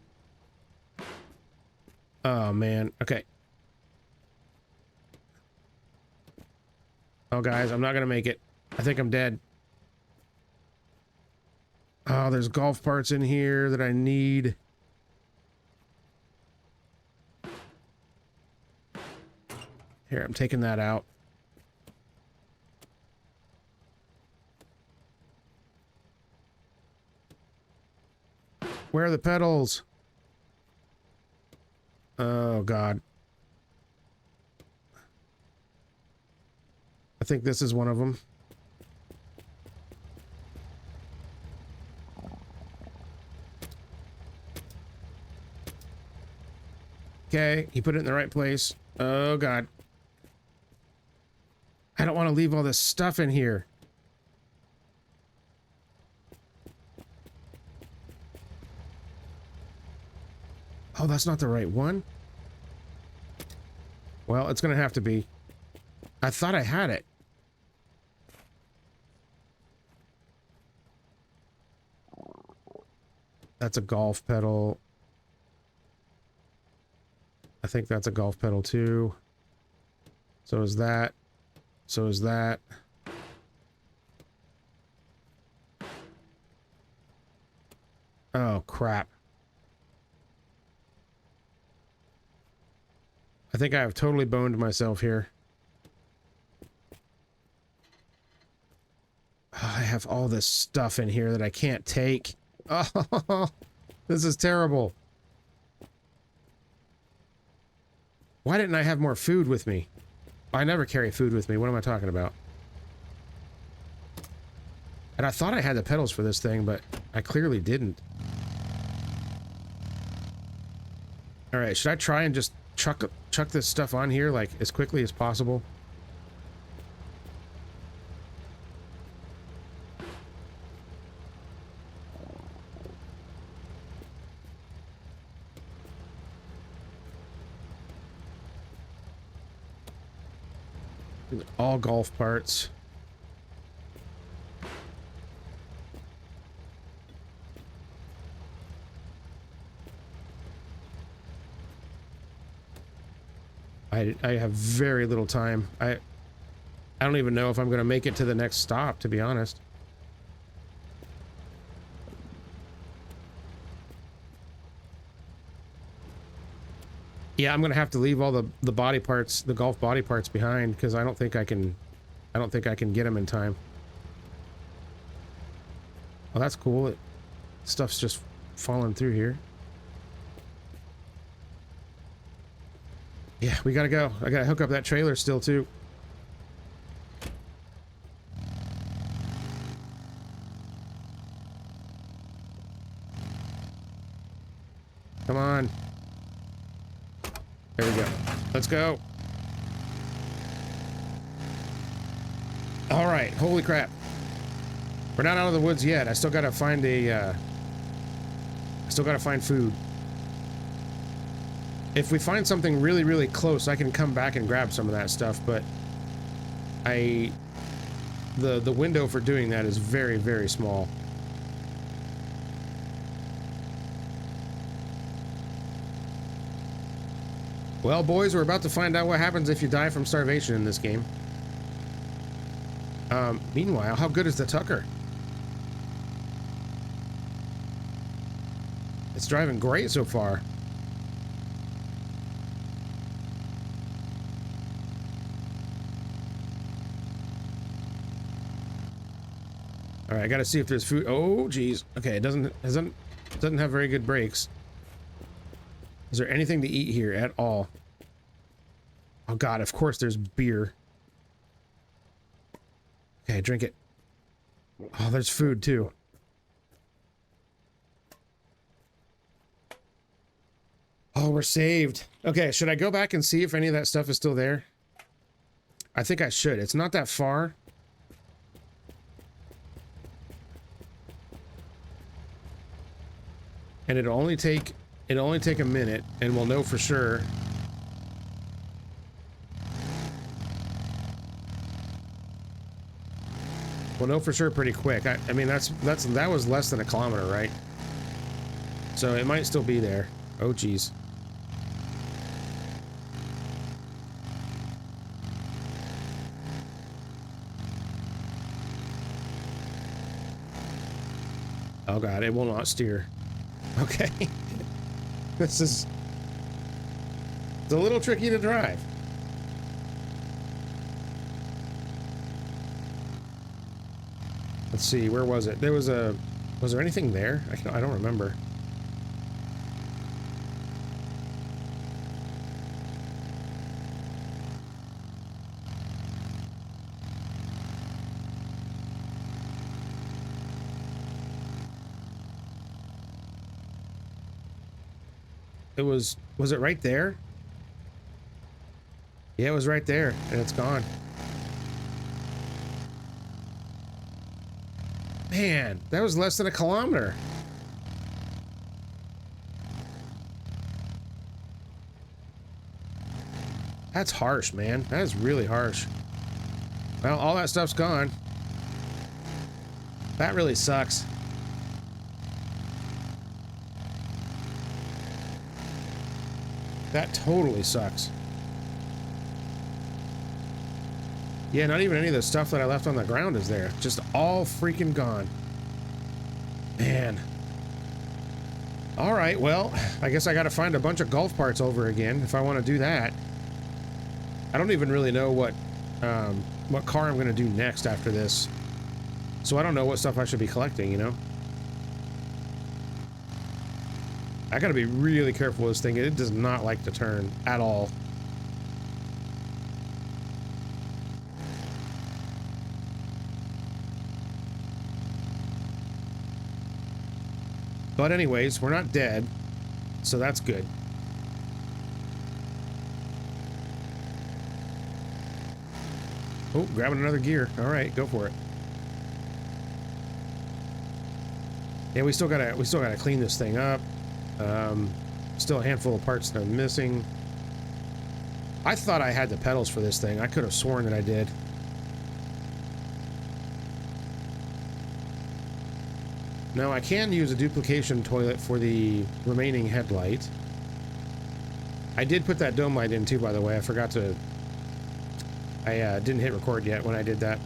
Oh man. Okay. Oh guys, I'm not gonna make it. I think I'm dead. Oh, there's golf parts in here that I need. Here, I'm taking that out. Where are the pedals? Oh, God. I think this is one of them. Okay, he put it in the right place. Oh, God. I don't want to leave all this stuff in here. Oh, that's not the right one? Well, it's going to have to be. I thought I had it. That's a golf pedal. I think that's a golf pedal too. So is that. So is that. Oh, crap. I think I have totally boned myself here. Oh, I have all this stuff in here that I can't take. Oh, this is terrible. Why didn't I have more food with me? I never carry food with me. What am I talking about? And I thought I had the pedals for this thing, but I clearly didn't. All right, should I try and just chuck this stuff on here like as quickly as possible? All golf parts. I have very little time. I don't even know if I'm going to make it to the next stop, to be honest. Yeah, I'm going to have to leave all the body parts, the golf body parts behind, because I don't think I can get them in time. Oh, that's cool. Stuff's just falling through here. Yeah, we gotta go. I gotta hook up that trailer still, too. Come on. There we go. Let's go. All right. Holy crap. We're not out of the woods yet. I still gotta find I still gotta find food. If we find something really, really close, I can come back and grab some of that stuff, but the window for doing that is very, very small. Well, boys, we're about to find out what happens if you die from starvation in this game. Meanwhile, how good is the Tucker? It's driving great so far. All right, I gotta see if there's food. Oh, geez. Okay, it doesn't have very good brakes. Is there anything to eat here at all? Oh God, of course there's beer. Okay, drink it. Oh, there's food too. Oh, we're saved. Okay, should I go back and see if any of that stuff is still there? I think I should. It's not that far. And it'll only take a minute, and we'll know for sure. We'll know for sure pretty quick. I mean, that was less than a kilometer, right? So it might still be there. Oh, geez. Oh God, it will not steer. Okay. It's a little tricky to drive. Let's see, where was it? Was there anything there? I don't remember. Was it right there? Yeah, it was right there, and it's gone. Man, that was less than a kilometer. That's harsh, man. That is really harsh. Well, all that stuff's gone. That really sucks. That totally sucks. Yeah, not even any of the stuff that I left on the ground is there. Just all freaking gone. Man. Alright, well, I guess I gotta find a bunch of golf parts over again if I want to do that. I don't even really know what car I'm gonna do next after this. So I don't know what stuff I should be collecting, you know? I gotta be really careful with this thing. It does not like to turn at all. But anyways, we're not dead, so that's good. Oh, grabbing another gear. All right, go for it. Yeah, we still gotta clean this thing up. Still a handful of parts that I'm missing. I thought I had the pedals for this thing. I could have sworn that I did. Now I can use a duplication toilet for the remaining headlight. I did put that dome light in too, by the way. I forgot to... I didn't hit record yet when I did that.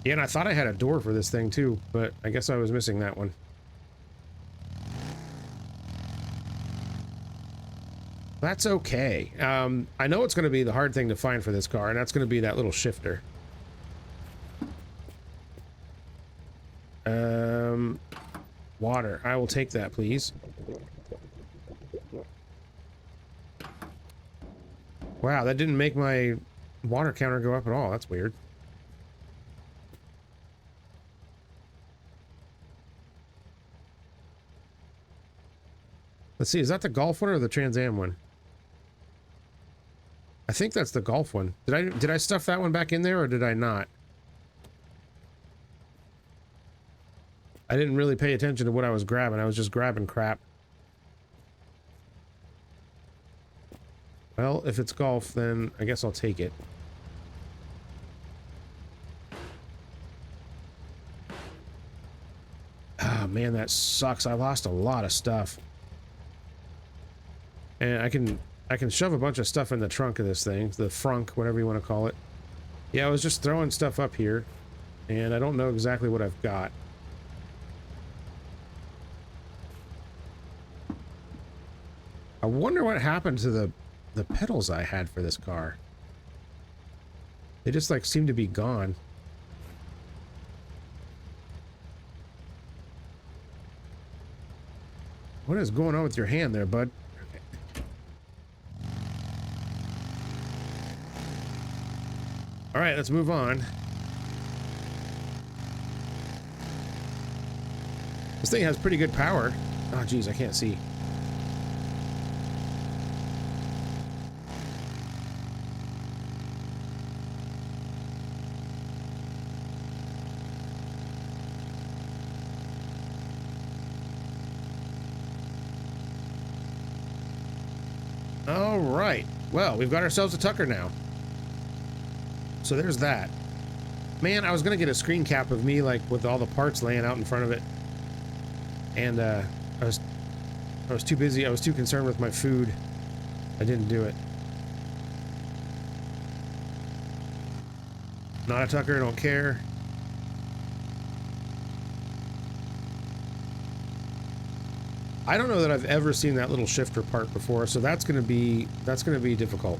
Yeah, and I thought I had a door for this thing too, but I guess I was missing that one. That's okay. I know it's going to be the hard thing to find for this car, and that's going to be that little shifter. Water. I will take that, please. Wow, that didn't make my water counter go up at all. That's weird. Let's see, is that the Golf one or the Trans Am one? I think that's the Golf one. Did I stuff that one back in there, or did I not? I didn't really pay attention to what I was grabbing. I was just grabbing crap. Well, if it's Golf, then I guess I'll take it. Ah, man, that sucks. I lost a lot of stuff. And I can shove a bunch of stuff in the trunk of this thing, the frunk, whatever you want to call it. Yeah, I was just throwing stuff up here, and I don't know exactly what I've got. I wonder what happened to the pedals I had for this car. They just like seem to be gone. What is going on with your hand there, bud? All right, let's move on. This thing has pretty good power. Oh, geez, I can't see. All right. Well, we've got ourselves a Tucker now. So there's that. Man, I was gonna get a screen cap of me like with all the parts laying out in front of it, and I was too busy. I was too concerned with my food. I didn't do it. Not a Tucker. Don't care. I don't know that I've ever seen that little shifter part before, so that's gonna be difficult.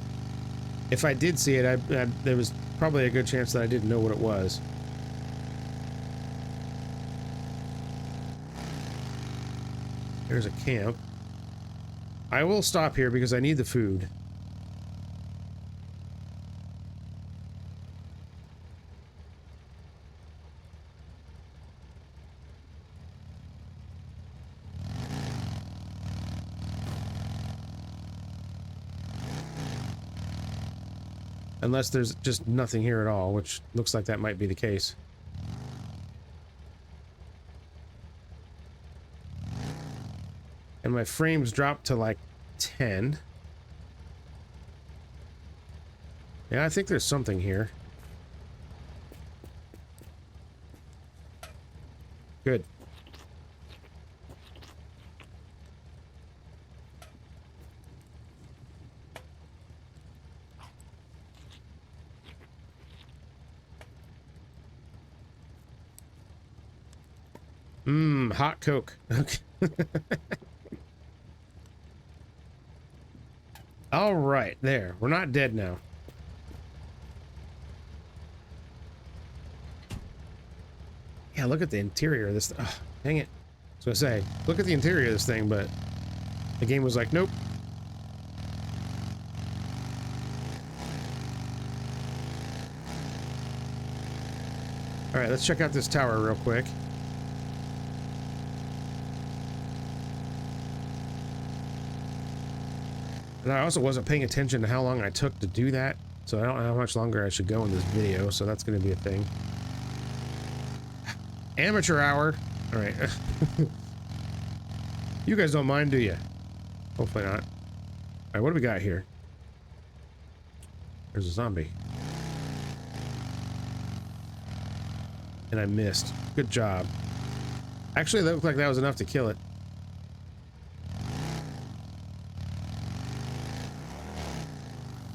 If I did see it, there was probably a good chance that I didn't know what it was. There's a camp. I will stop here because I need the food. Unless there's just nothing here at all, which looks like that might be the case. And my frames dropped to like 10. Yeah, I think there's something here. Good. Hot Coke. Okay. All right, there. We're not dead now. Yeah, look at the interior of this. Ugh, dang it. I was gonna say, look at the interior of this thing, but the game was like, nope. All right, let's check out this tower real quick. And I also wasn't paying attention to how long I took to do that, so I don't know how much longer I should go in this video, so that's going to be a thing. Amateur hour. All right. You guys don't mind, do you? Hopefully not. All right, what do we got here? There's a zombie. And I missed. Good job. Actually, that looked like that was enough to kill it.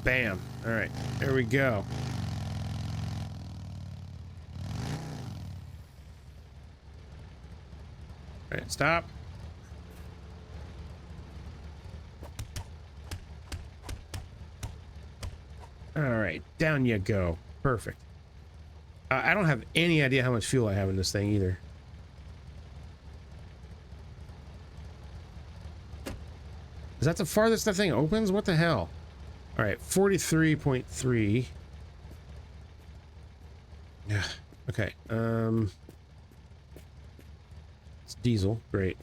Bam. All right, there we go. All right, stop. All right, down you go. Perfect. I don't have any idea how much fuel I have in this thing either. Is that the farthest that thing opens? What the hell? All right, 43.3. Yeah. Okay. It's diesel. Great.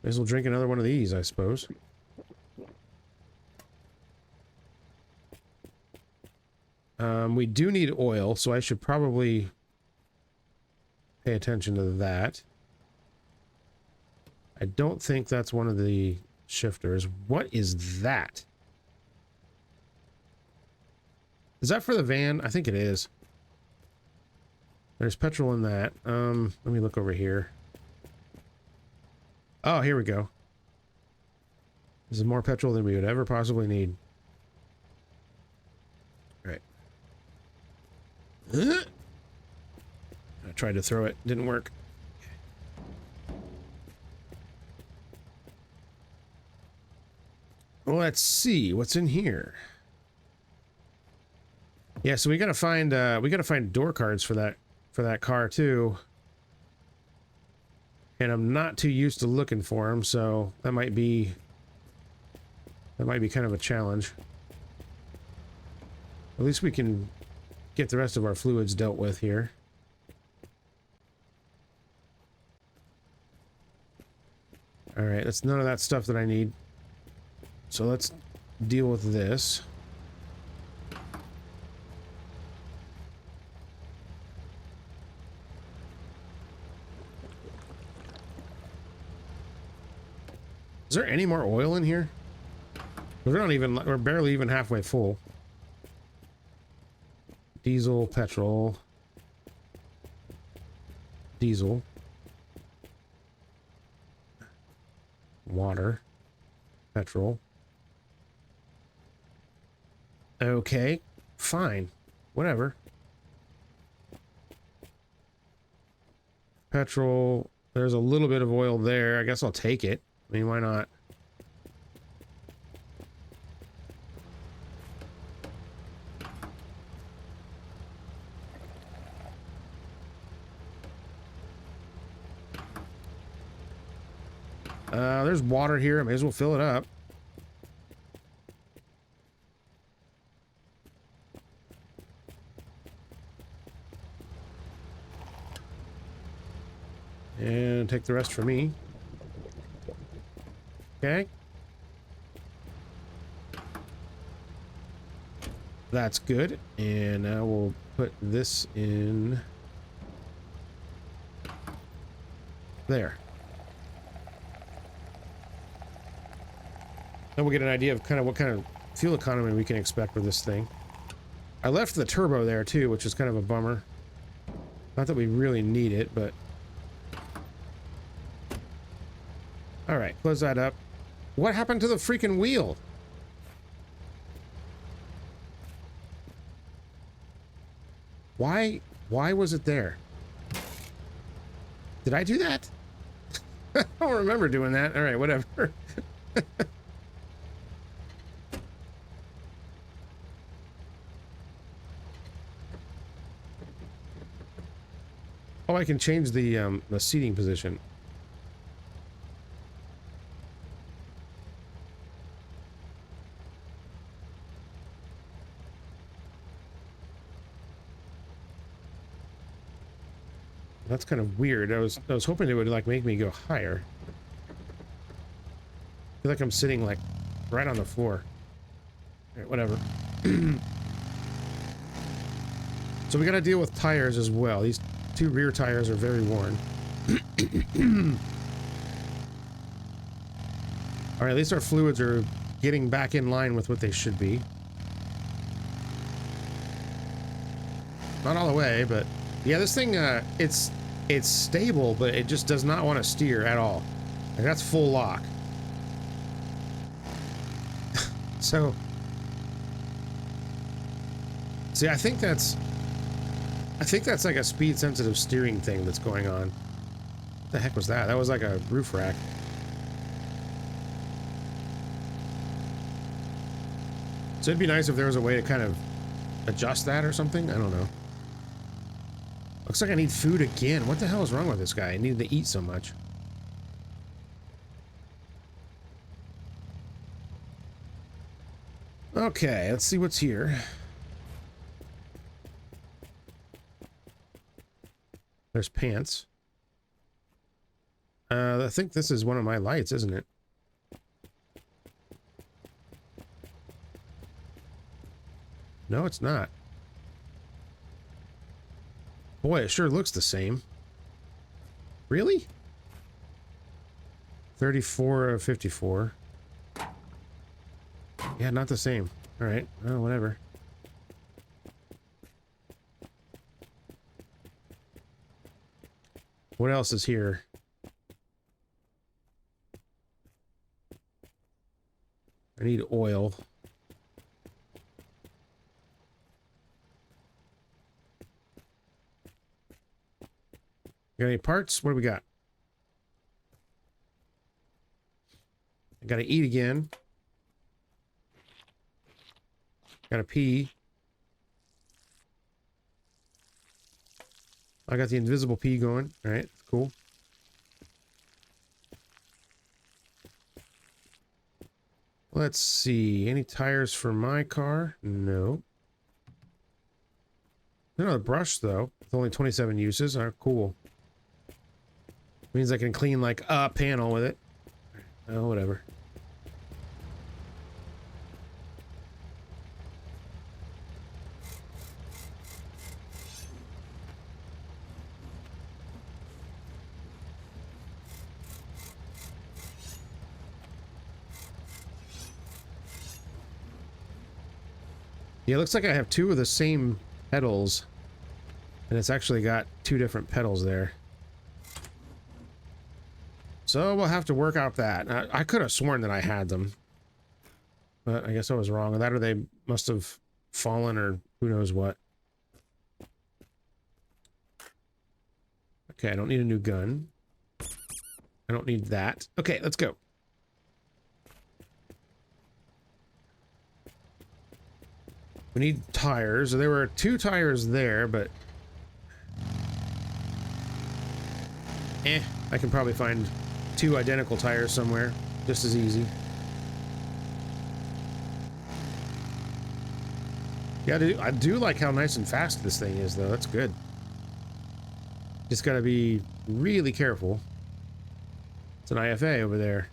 May as well drink another one of these, I suppose. We do need oil, so I should probably pay attention to that. I don't think that's one of the shifters. What is that? Is that for the van? I think it is. There's petrol in that. Let me look over here. Oh, here we go. This is more petrol than we would ever possibly need. All right. I tried to throw it. Didn't work. Well, let's see what's in here. Yeah, so we gotta find door cards for that car too. And I'm not too used to looking for them, so that might be kind of a challenge. At least we can get the rest of our fluids dealt with here. All right, that's none of that stuff that I need. So let's deal with this. Is there any more oil in here? We're barely even halfway full. Diesel, petrol. Diesel. Water. Petrol. Okay, fine. Whatever. Petrol. There's a little bit of oil there. I guess I'll take it. I mean, why not? There's water here. I may as well fill it up. And take the rest for me. Okay. That's good. And now we'll put this in there. Then we'll get an idea of what kind of fuel economy we can expect with this thing. I left the turbo there too, which is kind of a bummer. Not that we really need it, but... Alright, close that up. What happened to the freaking wheel? Why was it there? Did I do that? I don't remember doing that. Alright, whatever. Oh, I can change the seating position. That's kind of weird. I was hoping it would like make me go higher. feel like I'm sitting like right on the floor. All right, whatever. So we got to deal with tires as well. These two rear tires are very worn. All right, at least our fluids are getting back in line with what they should be. Not all the way, but yeah, this thing, it's stable, but it just does not want to steer at all. Like, that's full lock. So, see, I think that's like a speed sensitive steering thing that's going on. What the heck was that? That was like a roof rack. So it'd be nice if there was a way to kind of adjust that or something. I don't know. Looks like I need food again. What the hell is wrong with this guy? I needed to eat so much. Okay, let's see what's here. There's pants. I think this is one of my lights, isn't it? No, it's not. Boy, it sure looks the same. Really? 34 of 54. Yeah, not the same. All right. Oh, whatever. What else is here? I need oil. Got any parts? What do we got? I gotta eat again. Gotta pee. I got the invisible pee going. All right, cool. Let's see. Any tires for my car? No. Another brush, though. With only 27 uses. Oh, cool. Means I can clean, like, a panel with it. Oh, whatever. Yeah, it looks like I have two of the same pedals. And it's actually got two different pedals there. So we'll have to work out that. I could have sworn that I had them. But I guess I was wrong. That or they must have fallen or who knows what. Okay, I don't need a new gun. I don't need that. Okay, let's go. We need tires. There were two tires there, but... I can probably find two identical tires somewhere. Just as easy. Yeah, I do like how nice and fast this thing is, though. That's good. Just gotta be really careful. It's an IFA over there.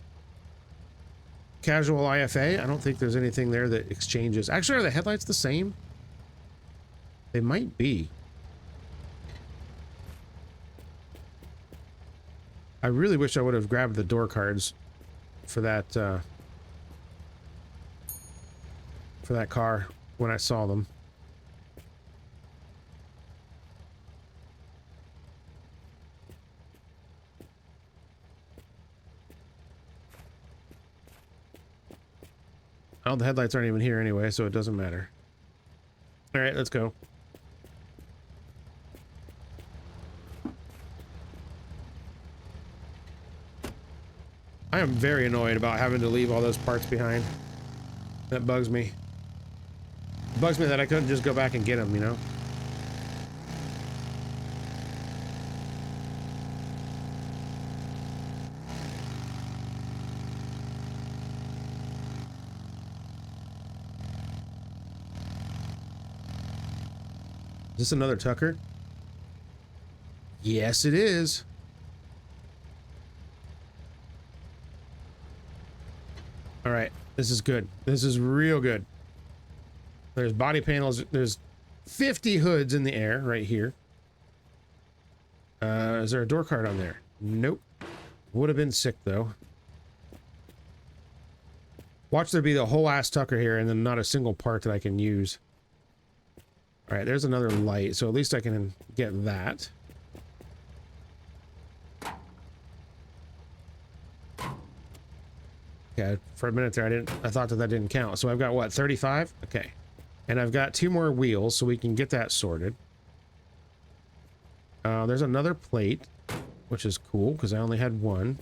Casual IFA? I don't think there's anything there that exchanges. Actually, are the headlights the same? They might be. I really wish I would have grabbed the door cards for that car when I saw them. Oh, the headlights aren't even here anyway, so it doesn't matter. All right, let's go. I am very annoyed about having to leave all those parts behind. That bugs me. It bugs me that I couldn't just go back and get them, you know? Is this another Tucker? Yes, it is. This is good. This is real good. There's body panels. There's 50 hoods in the air right here. Is there a door card on there? Nope. Would have been sick though. Watch there be the whole ass tucker here and then not a single part that I can use. All right, there's another light, so at least I can get that. Yeah, for a minute there I thought that didn't count. So I've got what, 35? Okay. And I've got 2 more wheels, so we can get that sorted. There's another plate, which is cool because I only had 1.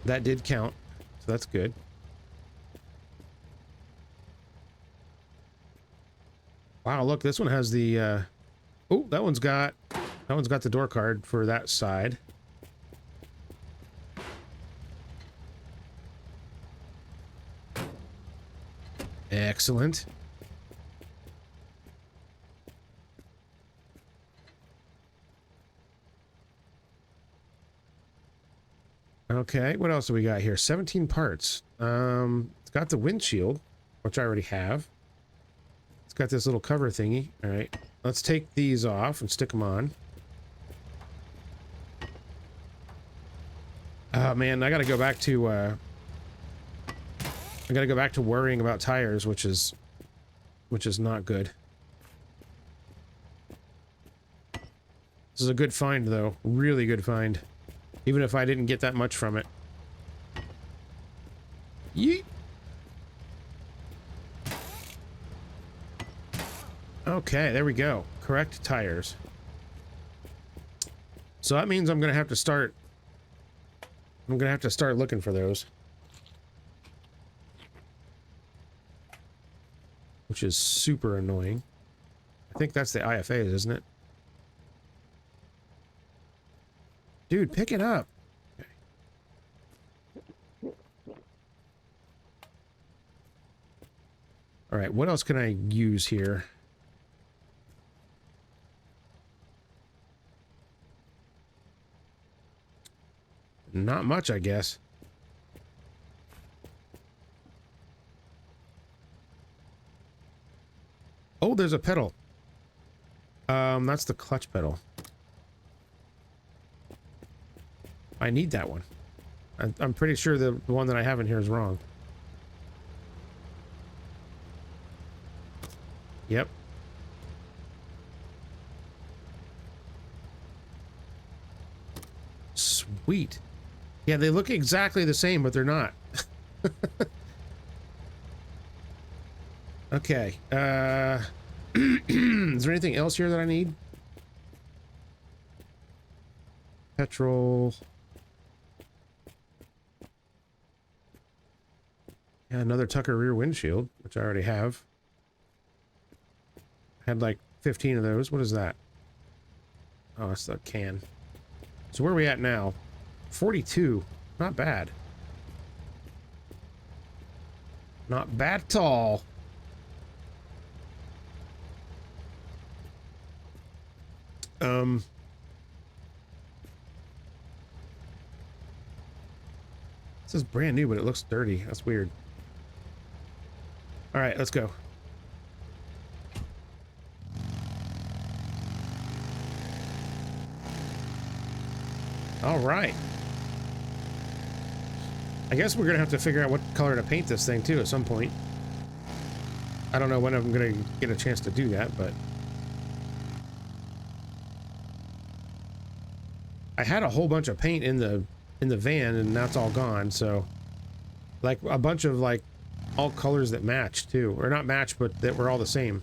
That did count, so that's good. Wow, look, this one has the oh, that one's got the door card for that side. Excellent. Okay, what else do we got here? 17 parts. It's got the windshield, which I already have. It's got this little cover thingy. All right, let's take these off and stick them on. Oh man, I gotta go back to worrying about tires, which is not good. This is a good find though, really good find. Even if I didn't get that much from it. Yeet. Okay, there we go. Correct tires. So that means I'm gonna have to start looking for those. Which is super annoying. I think that's the IFAs, isn't it? Dude, pick it up. Okay. All right, what else can I use here? Not much, I guess. Oh, there's a pedal. That's the clutch pedal. I need that one. I'm pretty sure the one that I have in here is wrong. Yep. Sweet. Yeah, they look exactly the same, but they're not. Okay. Is there anything else here that I need? Petrol. Yeah, another Tucker rear windshield, which I already have. Had like 15 of those. What is that? Oh, it's the can. So where are we at now? 42. Not bad. Not bad at all. This is brand new, but it looks dirty. That's weird. All right, let's go. All right. I guess we're gonna have to figure out what color to paint this thing too at some point. I don't know when I'm gonna get a chance to do that, but I had a whole bunch of paint in the van and now it's all gone, so like a bunch of like all colors that match too, or not match but that were all the same.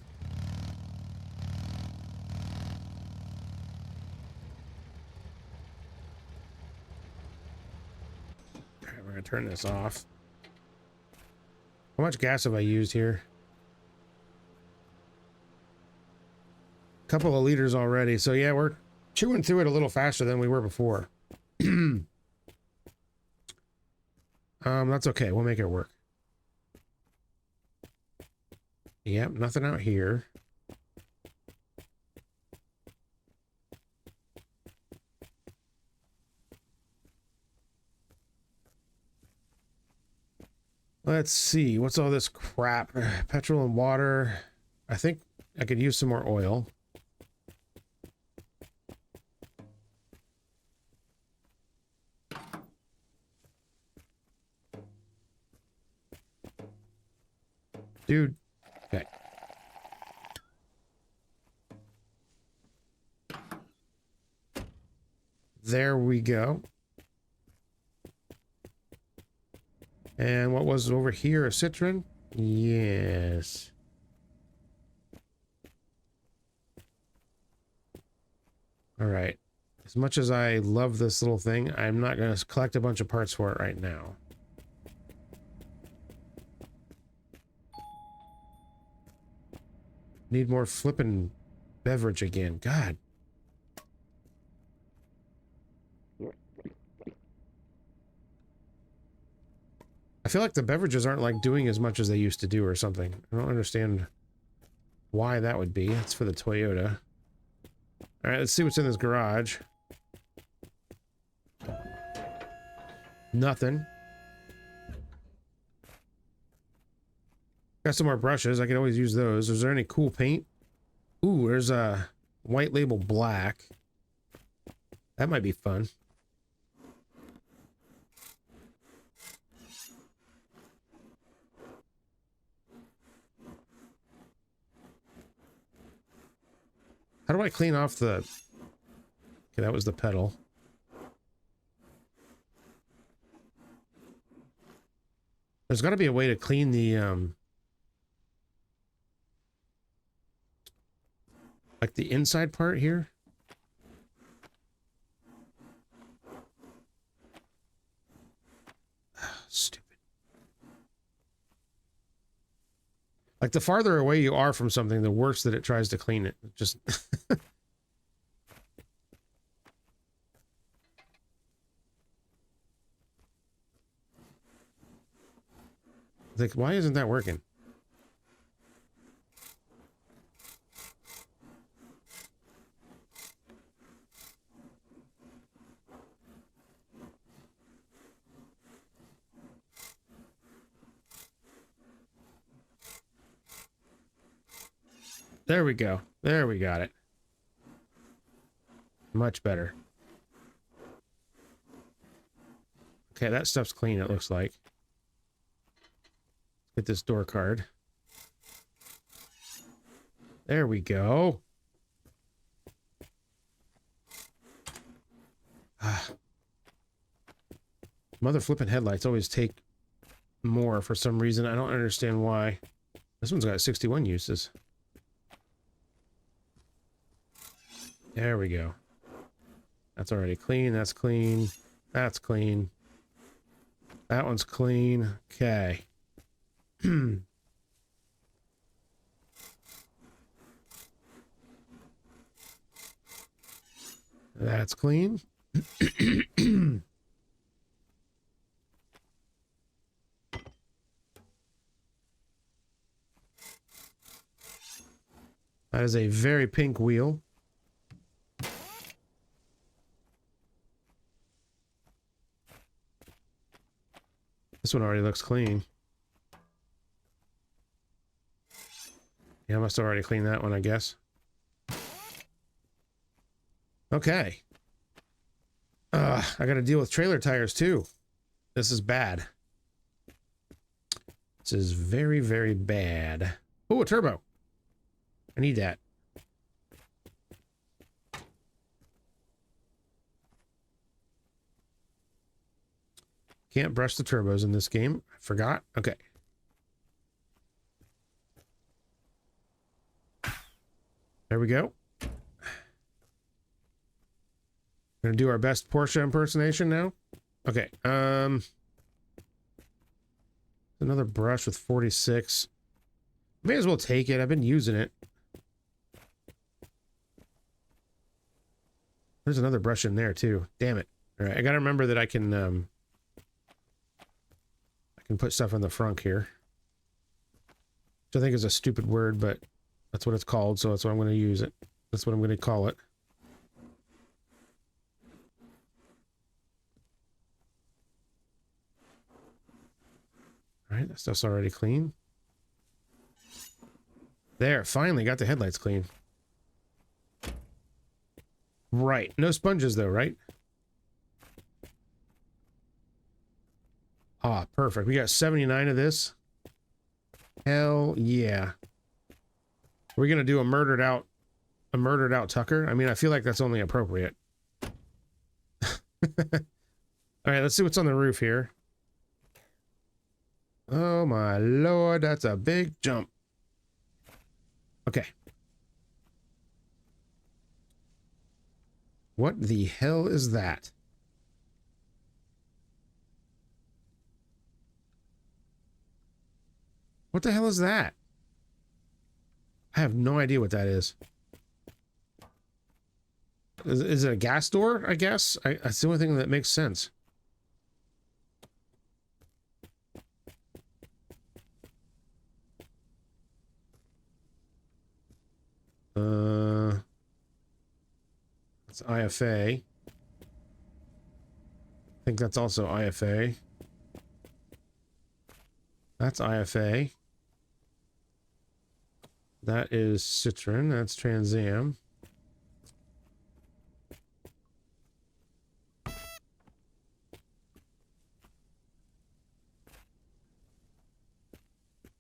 All right, we're gonna turn this off. How much gas have I used here? A couple of liters already, so yeah, we're chewing through it a little faster than we were before. That's okay. We'll make it work. Yep, nothing out here. Let's see. What's all this crap? Petrol and water. I think I could use some more oil. Dude. Okay. There we go. And what was over here? A citron? Yes. All right. As much as I love this little thing, I'm not going to collect a bunch of parts for it right now. Need more flippin' beverage again. God. I feel like the beverages aren't like doing as much as they used to do or something. I don't understand why that would be. It's for the Toyota. All right, let's see what's in this garage. Nothing. Got some more brushes. I can always use those. Is there any cool paint? Ooh, there's a white label black. That might be fun. How do I clean off the... Okay, that was the pedal. There's got to be a way to clean the, like the inside part here. Stupid. Like, the farther away you are from something, the worse that it tries to clean it. Just... like, why isn't that working? There we go. There we got it. Much better. Okay, that stuff's clean, it looks like. Get this door card. There we go. Mother flipping headlights always take more for some reason. I don't understand why. This one's got 61 uses. There we go. That's already clean. That's clean. That's clean. That one's clean. Okay. That's clean. That is a very pink wheel. This one already looks clean. Yeah, I must have already cleaned that one, I guess. Okay. I gotta deal with trailer tires too. This is bad. This is very, very bad. Oh, a turbo. I need that. Can't brush the turbos in this game. I forgot. Okay. There we go. Gonna do our best Porsche impersonation now. Okay. Another brush with 46. May as well take it. I've been using it. There's another brush in there too. Damn it. All right, I gotta remember that I can put stuff on the front here. Which I think is a stupid word, but that's what it's called, so that's what I'm going to use it. That's what I'm going to call it. All All right, that stuff's already clean. There, finally got the headlights clean. Right, no sponges though, right? Ah, perfect. We got 79 of this. Hell yeah. We're gonna do a murdered out Tucker. I mean, I feel like that's only appropriate. All right, let's see what's on the roof here. Oh my lord, that's a big jump. Okay. What the hell is that? What the hell is that? I have no idea what that is. Is it a gas door, I guess? That's the only thing that makes sense. That's IFA. I think that's also IFA. That's IFA. That is Citron. That's Trans Am.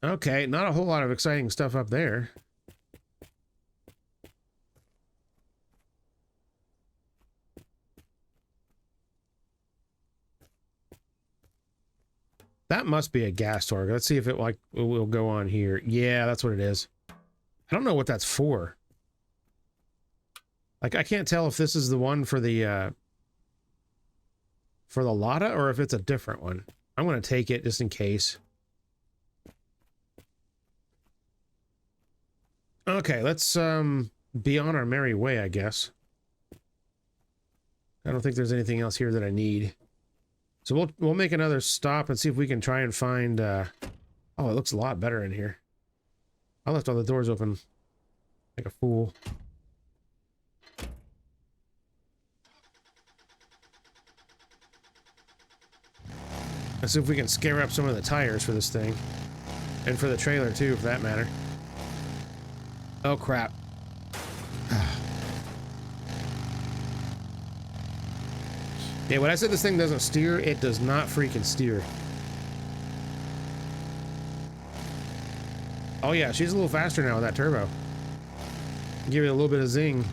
Okay, not a whole lot of exciting stuff up there. That must be a gas torque. Let's see if it will go on here. Yeah, that's what it is. I don't know what that's for. Like, I can't tell if this is the one for the Lada or if it's a different one. I'm going to take it just in case. Okay, let's be on our merry way, I guess. I don't think there's anything else here that I need. So we'll make another stop and see if we can try and find oh, it looks a lot better in here. I left all the doors open like a fool. Let's see if we can scare up some of the tires for this thing. And for the trailer too, for that matter. Oh crap. Yeah, when I said this thing doesn't steer, it does not freaking steer. Oh yeah, she's a little faster now with that turbo. Give it a little bit of zing.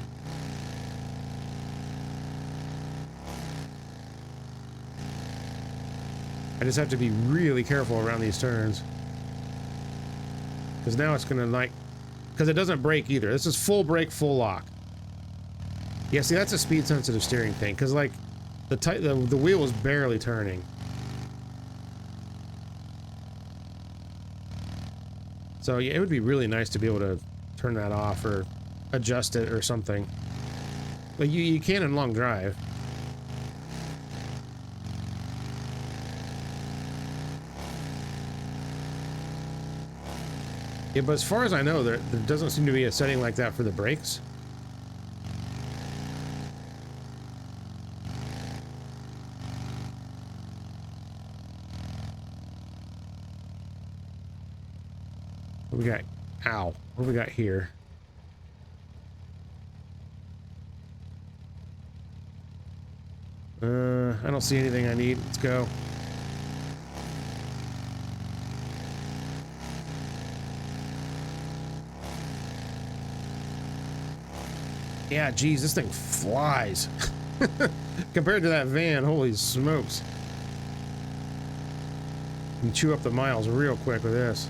I just have to be really careful around these turns. Because now it's gonna like... Because it doesn't brake either. This is full brake, full lock. Yeah, see, that's a speed sensitive steering thing. Because like... The wheel was barely turning. So yeah, it would be really nice to be able to turn that off or adjust it or something. But you can in long drive. Yeah, but as far as I know, there doesn't seem to be a setting like that for the brakes. What we got? Ow. What do we got here? I don't see anything I need. Let's go. Yeah, geez, this thing flies. Compared to that van, holy smokes. You can chew up the miles real quick with this.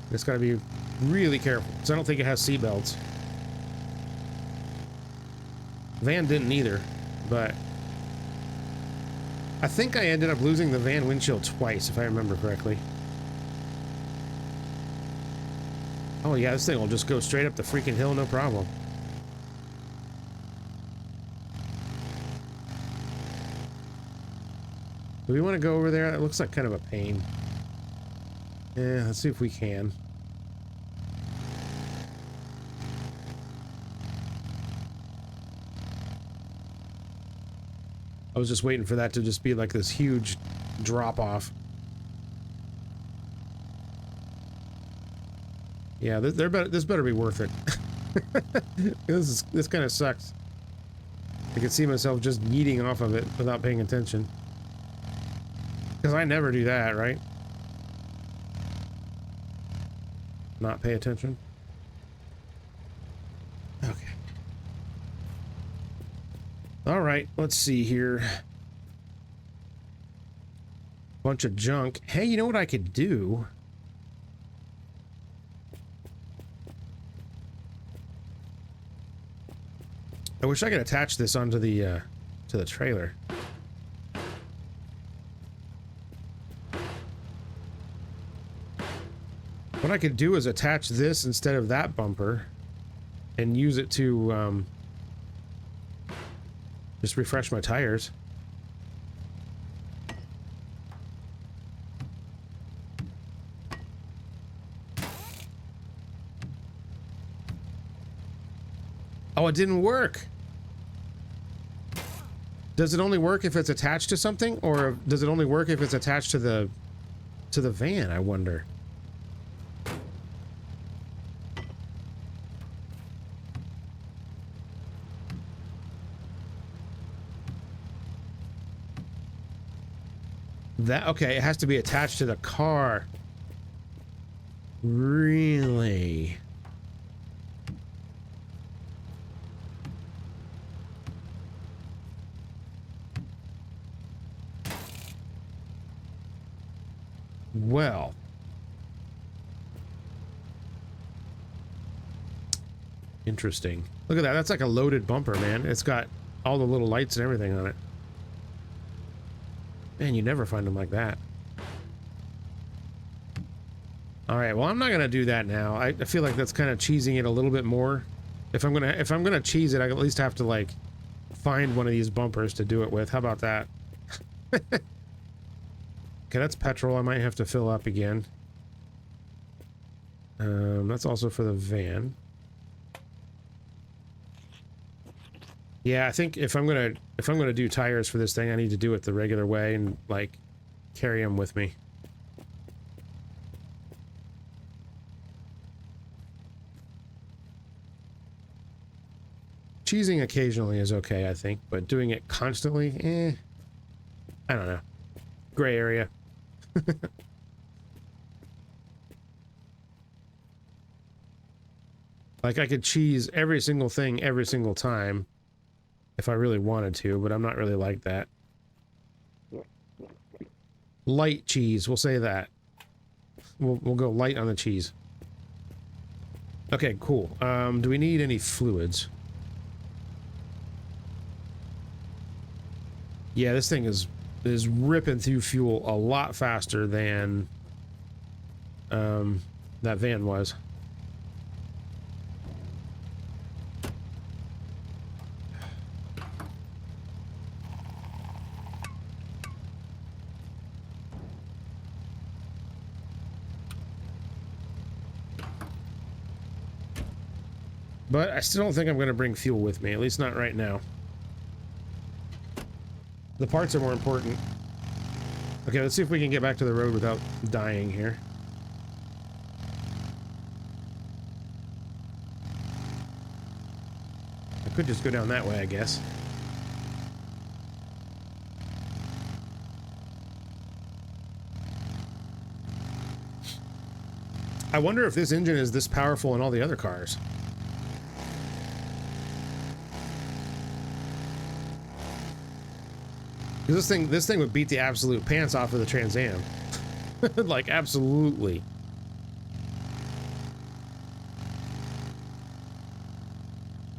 Just gotta be really careful, because I don't think it has seatbelts. Van didn't either, but I think I ended up losing the van windshield twice, if I remember correctly. Oh yeah, this thing will just go straight up the freaking hill, no problem. Do we want to go over there? It looks like kind of a pain. Yeah, let's see if we can. I was just waiting for that to just be like this huge drop off. Yeah, this better be worth it. This kind of sucks. I can see myself just yeeting off of it without paying attention. Because I never do that, right? Not pay attention. Okay. All right, let's see here. Bunch of junk. Hey, you know what I could do? I wish I could attach this onto the to the trailer. What I could do is attach this instead of that bumper and use it to just refresh my tires. Oh, it didn't work. Does it only work if it's attached to something, or does it only work if it's attached to the van, I wonder? That, okay, it has to be attached to the car. Really? Well. Interesting. Look at that. That's like a loaded bumper, man. It's got all the little lights and everything on it. Man, you never find them like that. All right, well, I'm not gonna do that now. I feel like that's kind of cheesing it a little bit more. If I'm gonna cheese it, I at least have to like find one of these bumpers to do it with. How about that? Okay, that's petrol. I might have to fill up again. That's also for the van. Yeah, I think if I'm gonna do tires for this thing, I need to do it the regular way and like carry them with me. Cheesing occasionally is okay, I think, but doing it constantly, I don't know. Gray area. Like, I could cheese every single thing every single time if I really wanted to, but I'm not really like that. Light cheese, we'll say that. We'll go light on the cheese. Okay, cool. Do we need any fluids? Yeah, this thing is ripping through fuel a lot faster than that van was. But I still don't think I'm going to bring fuel with me, at least not right now. The parts are more important. Okay, let's see if we can get back to the road without dying here. I could just go down that way, I guess. I wonder if this engine is this powerful in all the other cars. Because this thing would beat the absolute pants off of the Trans Am. Like, absolutely.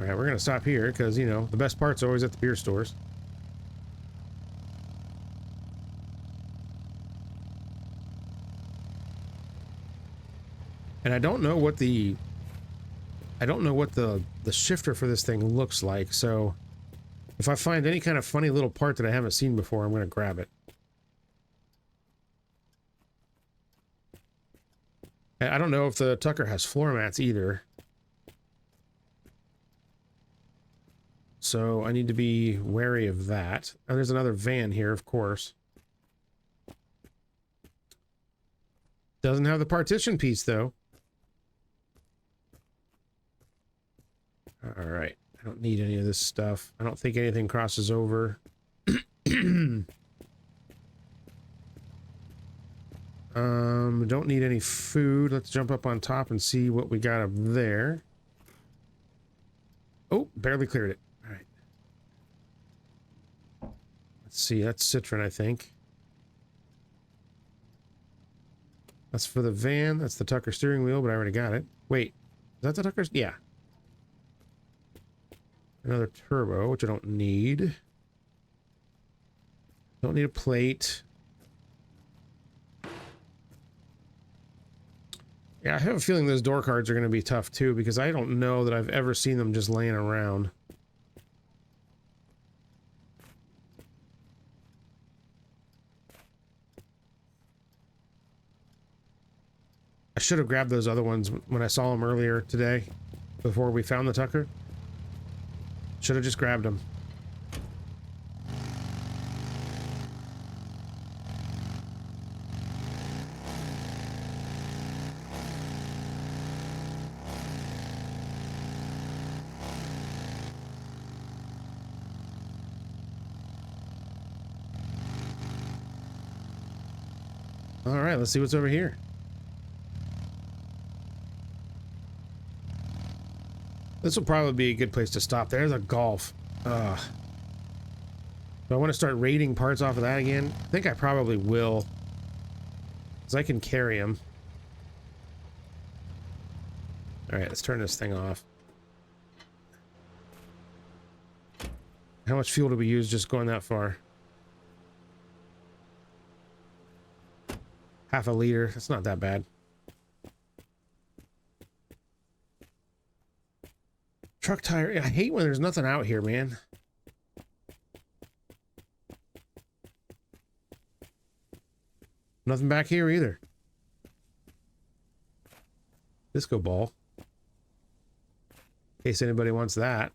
Alright, we're gonna stop here, because, you know, the best part's always at the beer stores. And I don't know what the shifter for this thing looks like, so if I find any kind of funny little part that I haven't seen before, I'm going to grab it. And I don't know if the Tucker has floor mats either. So I need to be wary of that. And there's another van here, of course. Doesn't have the partition piece, though. don't need any of this stuff. I don't think anything crosses over. Don't need any food. Let's jump up on top and see what we got up there. Oh, barely cleared it. All right. Let's see. That's citron, I think. That's for the van. That's the Tucker steering wheel, but I already got it. Wait, is that the Tucker's? Yeah. Another turbo, which I don't need. Don't need a plate. Yeah, I have a feeling those door cards are going to be tough too, because I don't know that I've ever seen them just laying around. I should have grabbed those other ones when I saw them earlier today, before we found the Tucker. Should have just grabbed them. All right, let's see what's over here. This will probably be a good place to stop. There's a golf. Ugh. Do I want to start raiding parts off of that again? I think I probably will. Because I can carry them. Alright, let's turn this thing off. How much fuel did we use just going that far? Half a liter. That's not that bad. Truck tire. I hate when there's nothing out here, man. Nothing back here either. Disco ball. In case anybody wants that.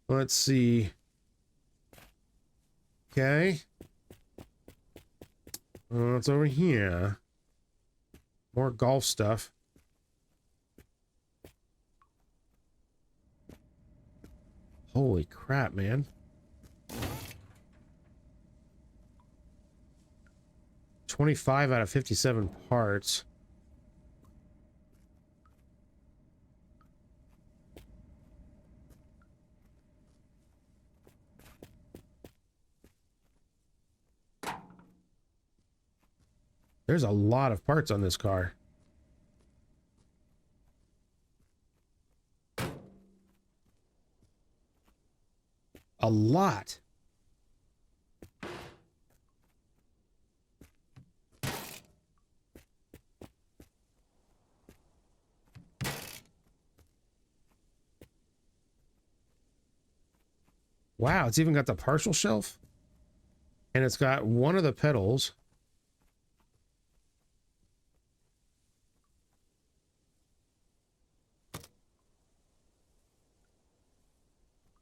Let's see. Okay. What's over here? More golf stuff. Holy crap, man. $25 out of 57 parts. There's a lot of parts on this car. A lot. Wow, it's even got the partial shelf. And it's got one of the pedals.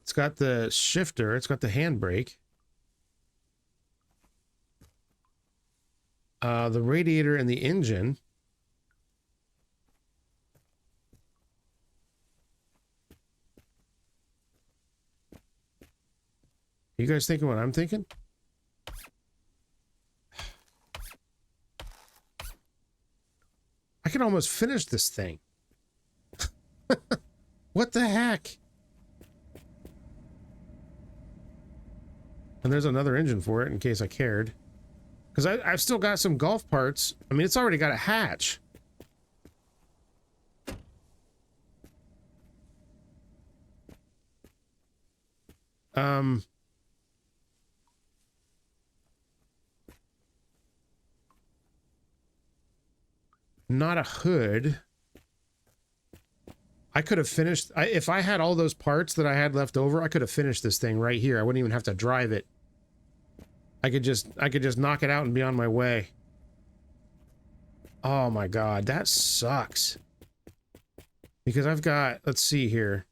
It's got the shifter. It's got the handbrake. The radiator and the engine. You guys thinking what I'm thinking? I can almost finish this thing. What the heck? And there's another engine for it in case I cared. Because I've still got some golf parts. I mean, it's already got a hatch. Not a hood. I could have finished... if I had all those parts that I had left over, I could have finished this thing right here. I wouldn't even have to drive it. I could just knock it out and be on my way. Oh my god, that sucks. Because I've got... Let's see here.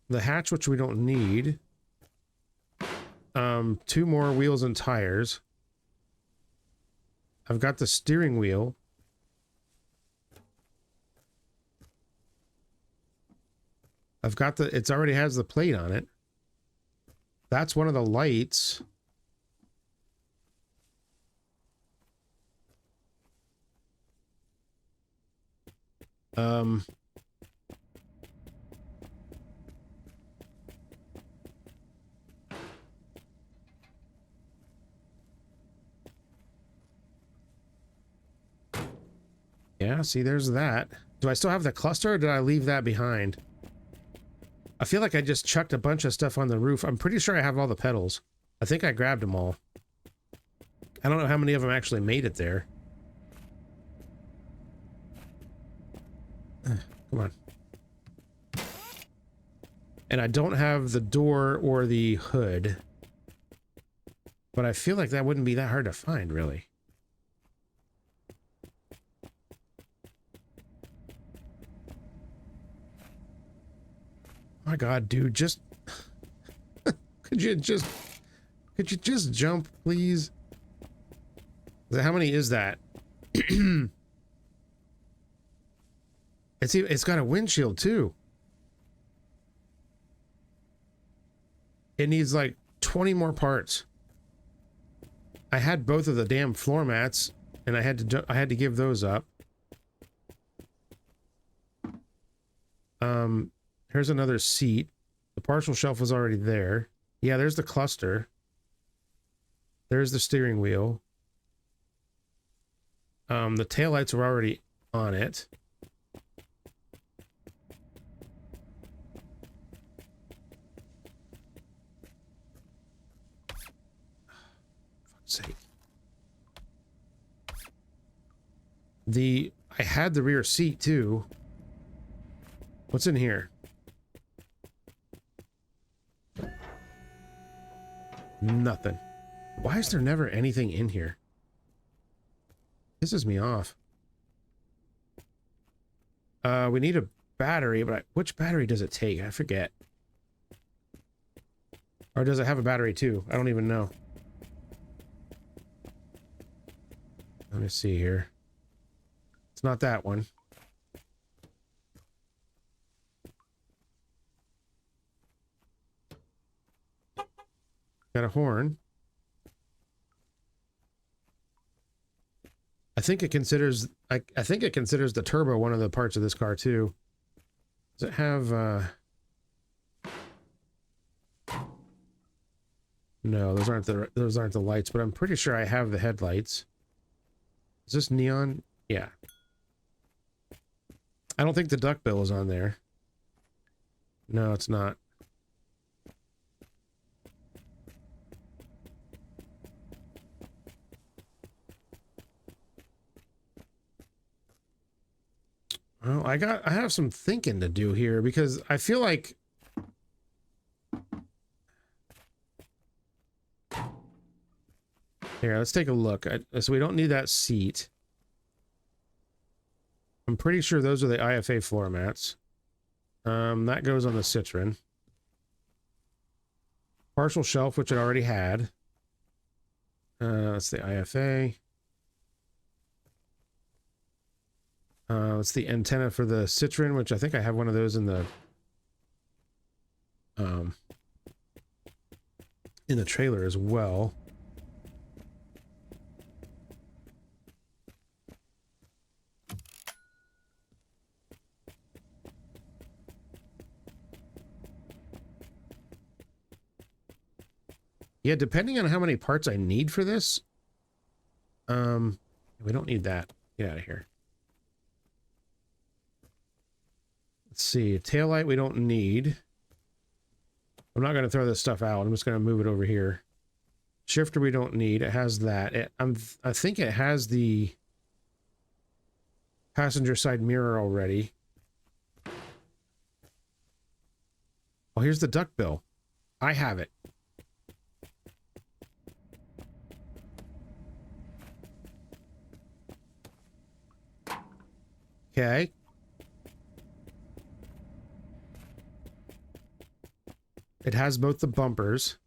The hatch, which we don't need. 2 more wheels and tires. I've got the steering wheel. I've got the, it's already has the plate on it. That's one of the lights. Yeah, see, there's that. Do I still have the cluster, or did I leave that behind? I feel like I just chucked a bunch of stuff on the roof. I'm pretty sure I have all the pedals. I think I grabbed them all. I don't know how many of them actually made it there. Come on. And I don't have the door or the hood. But I feel like that wouldn't be that hard to find, really. My God, dude, just... could you just jump, please? How many is that? It's got a windshield, too. It needs, like, 20 more parts. I had both of the damn floor mats, and I had to give those up. Here's another seat. The partial shelf was already there. Yeah, there's the cluster. There's the steering wheel. The taillights were already on it. Fuck's sake. I had the rear seat too. What's in here? Nothing. Why is there never anything in here? Pisses me off. We need a battery, but which battery does it take? I forget. Or does it have a battery too? I don't even know. Let me see here. It's not that one. Got a horn. I think it considers I think it considers the turbo one of the parts of this car too. Does it have no, those aren't the lights, but I'm pretty sure I have the headlights. Is this neon? Yeah. I don't think the duckbill is on there. No, it's not. Well, I have some thinking to do here because I feel like here, let's take a look. So we don't need that seat. I'm pretty sure those are the IFA floor mats. That goes on the Citroen. Partial shelf, which it already had. That's the IFA. It's the antenna for the Citroen, which I think I have one of those in the trailer as well. Yeah, depending on how many parts I need for this, we don't need that. Get out of here. Let's see, taillight we don't need. I'm not going to throw this stuff out. I'm just going to move it over here. Shifter we don't need. It has that. I think it has the passenger side mirror already. Oh, here's the duckbill. I have it. Okay. It has both the bumpers.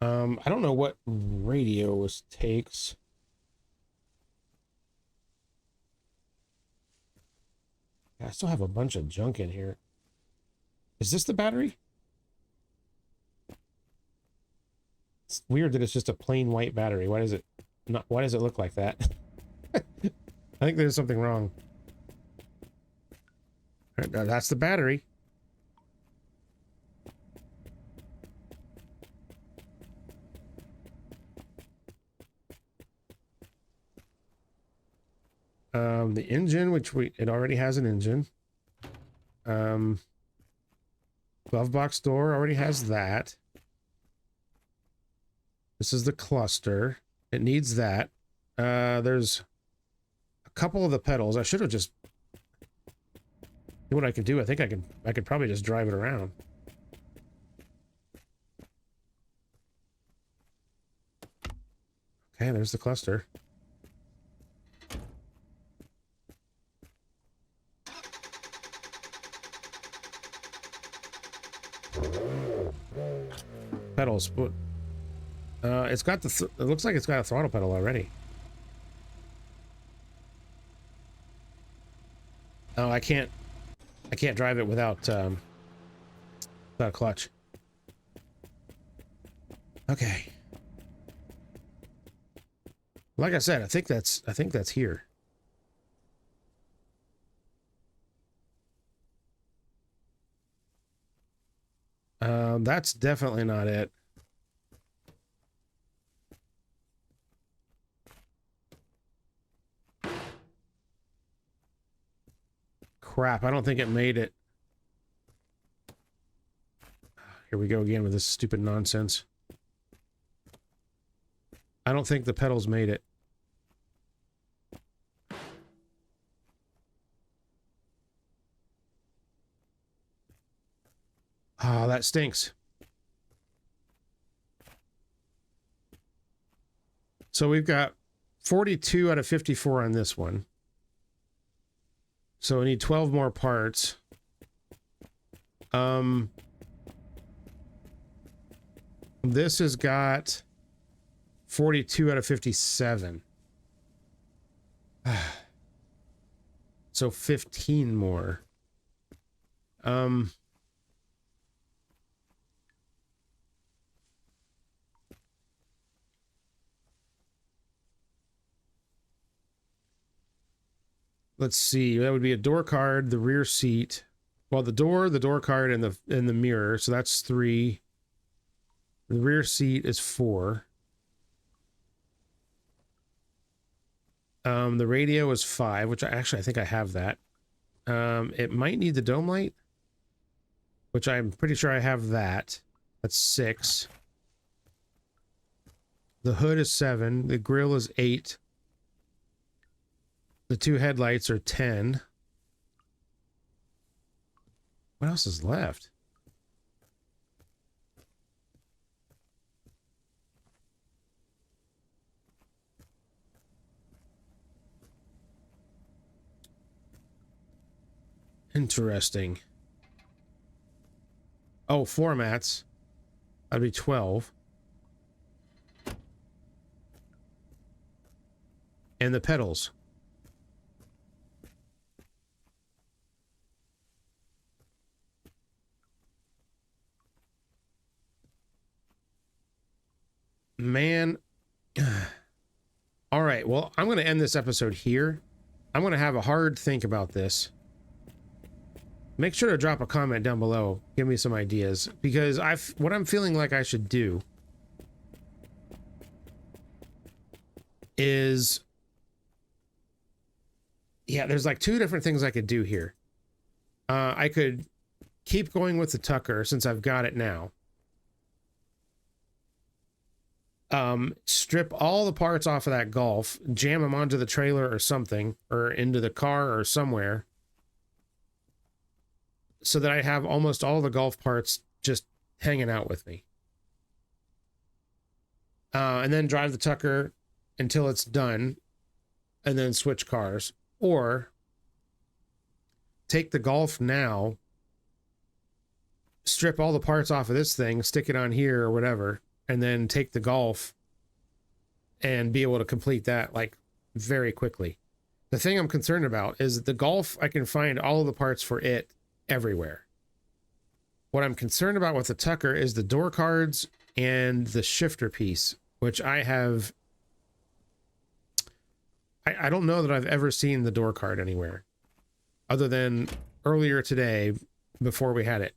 I don't know what radio this takes. I still have a bunch of junk in here. Is this the battery? It's weird that it's just a plain white battery. Why does it not? Why does it look like that? I think there's something wrong. All right, that's the battery. The engine, which it already has an engine. Glove box door already has that. This is the cluster. It needs that. There's a couple of the pedals. I should have just... What I could do, I think I could probably just drive it around. Okay, there's the cluster. Pedals. It's got the... It looks like it's got a throttle pedal already. Oh, I can't drive it without without clutch. Okay. Like I said, I think that's here. That's definitely not it. Crap, I don't think it made it. Here we go again with this stupid nonsense. I don't think the pedals made it. Oh, that stinks. So we've got 42 out of 54 on this one. So we need 12 more parts. This has got 42 out of 57. So 15 more. Let's see. That would be a door card, the rear seat. Well, the door card, and the mirror. So that's 3. The rear seat is 4. The radio is 5, which I think I have that. It might need the dome light, which I'm pretty sure I have that. That's 6. The hood is 7. The grill is 8. The 2 headlights are 10. What else is left? Interesting. Oh, floor mats. That'd be 12. And the pedals. Man. All right, well, I'm going to end this episode here. I'm going to have a hard think about this. Make sure to drop a comment down below. Give me some ideas, because what I'm feeling like I should do is, yeah, there's like 2 different things I could do here. I could keep going with the Tucker since I've got it now. Strip all the parts off of that Golf, jam them onto the trailer or something, or into the car or somewhere, so that I have almost all the Golf parts just hanging out with me. And then drive the Tucker until it's done, and then switch cars. Or take the Golf now, strip all the parts off of this thing, stick it on here or whatever, and then take the Golf and be able to complete that like very quickly. The thing I'm concerned about is the Golf, I can find all of the parts for it everywhere. What I'm concerned about with the Tucker is the door cards and the shifter piece, which I have... I don't know that I've ever seen the door card anywhere other than earlier today before we had it.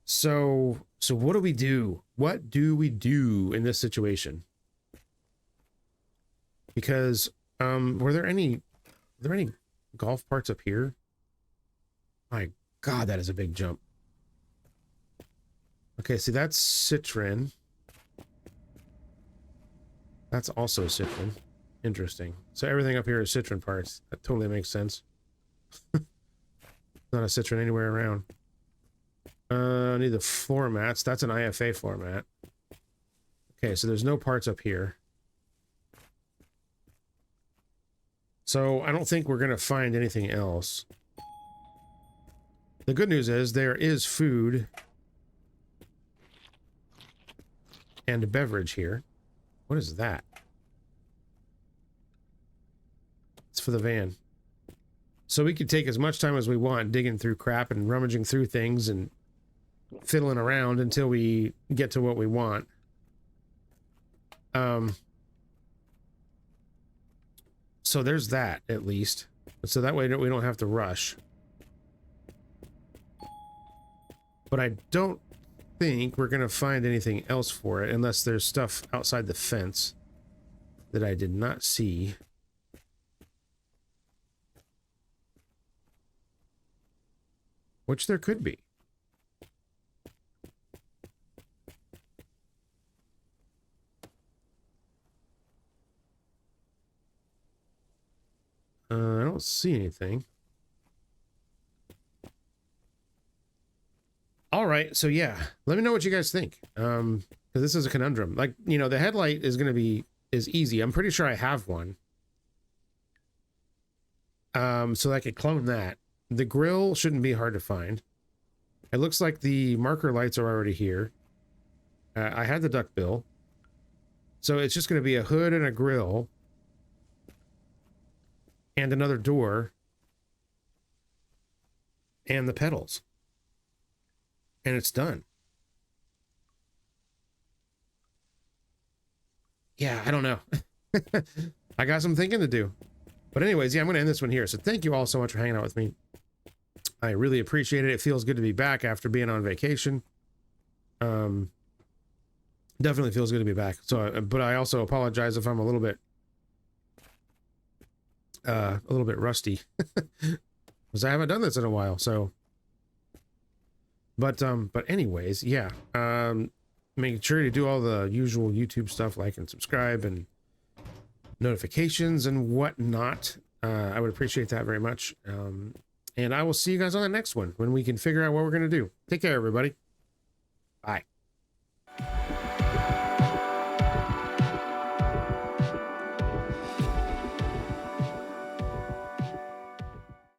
So what do we do? What do we do in this situation? Because were there any golf parts up here? My God, that is a big jump. Okay, see, that's citron. That's also citron. Interesting. So everything up here is citron parts. That totally makes sense. Not a citron anywhere around. I need the floor mats. That's an IFA floor mat. Okay, so there's no parts up here. So I don't think we're going to find anything else. The good news is there is food and a beverage here. What is that? It's for the van. So we could take as much time as we want digging through crap and rummaging through things and fiddling around until we get to what we want. So there's that, at least. So that way we don't have to rush. But I don't think we're going to find anything else for it unless there's stuff outside the fence that I did not see. Which there could be. I don't see anything. All right, so yeah, let me know what you guys think. Because this is a conundrum. Like, you know, the headlight is going to be easy. I'm pretty sure I have one. So I could clone that. The grill shouldn't be hard to find. It looks like the marker lights are already here. I had the duck bill. So it's just going to be a hood and a grill. And another door. And the pedals. And it's done. Yeah, I don't know. I got some thinking to do. But anyways, yeah, I'm going to end this one here. So thank you all so much for hanging out with me. I really appreciate it. It feels good to be back after being on vacation. Definitely feels good to be back. So, but I also apologize if I'm a little bit rusty. Because I haven't done this in a while, so... But anyways, yeah. Make sure to do all the usual YouTube stuff, like and subscribe and notifications and whatnot. I would appreciate that very much. And I will see you guys on the next one when we can figure out what we're going to do. Take care, everybody. Bye.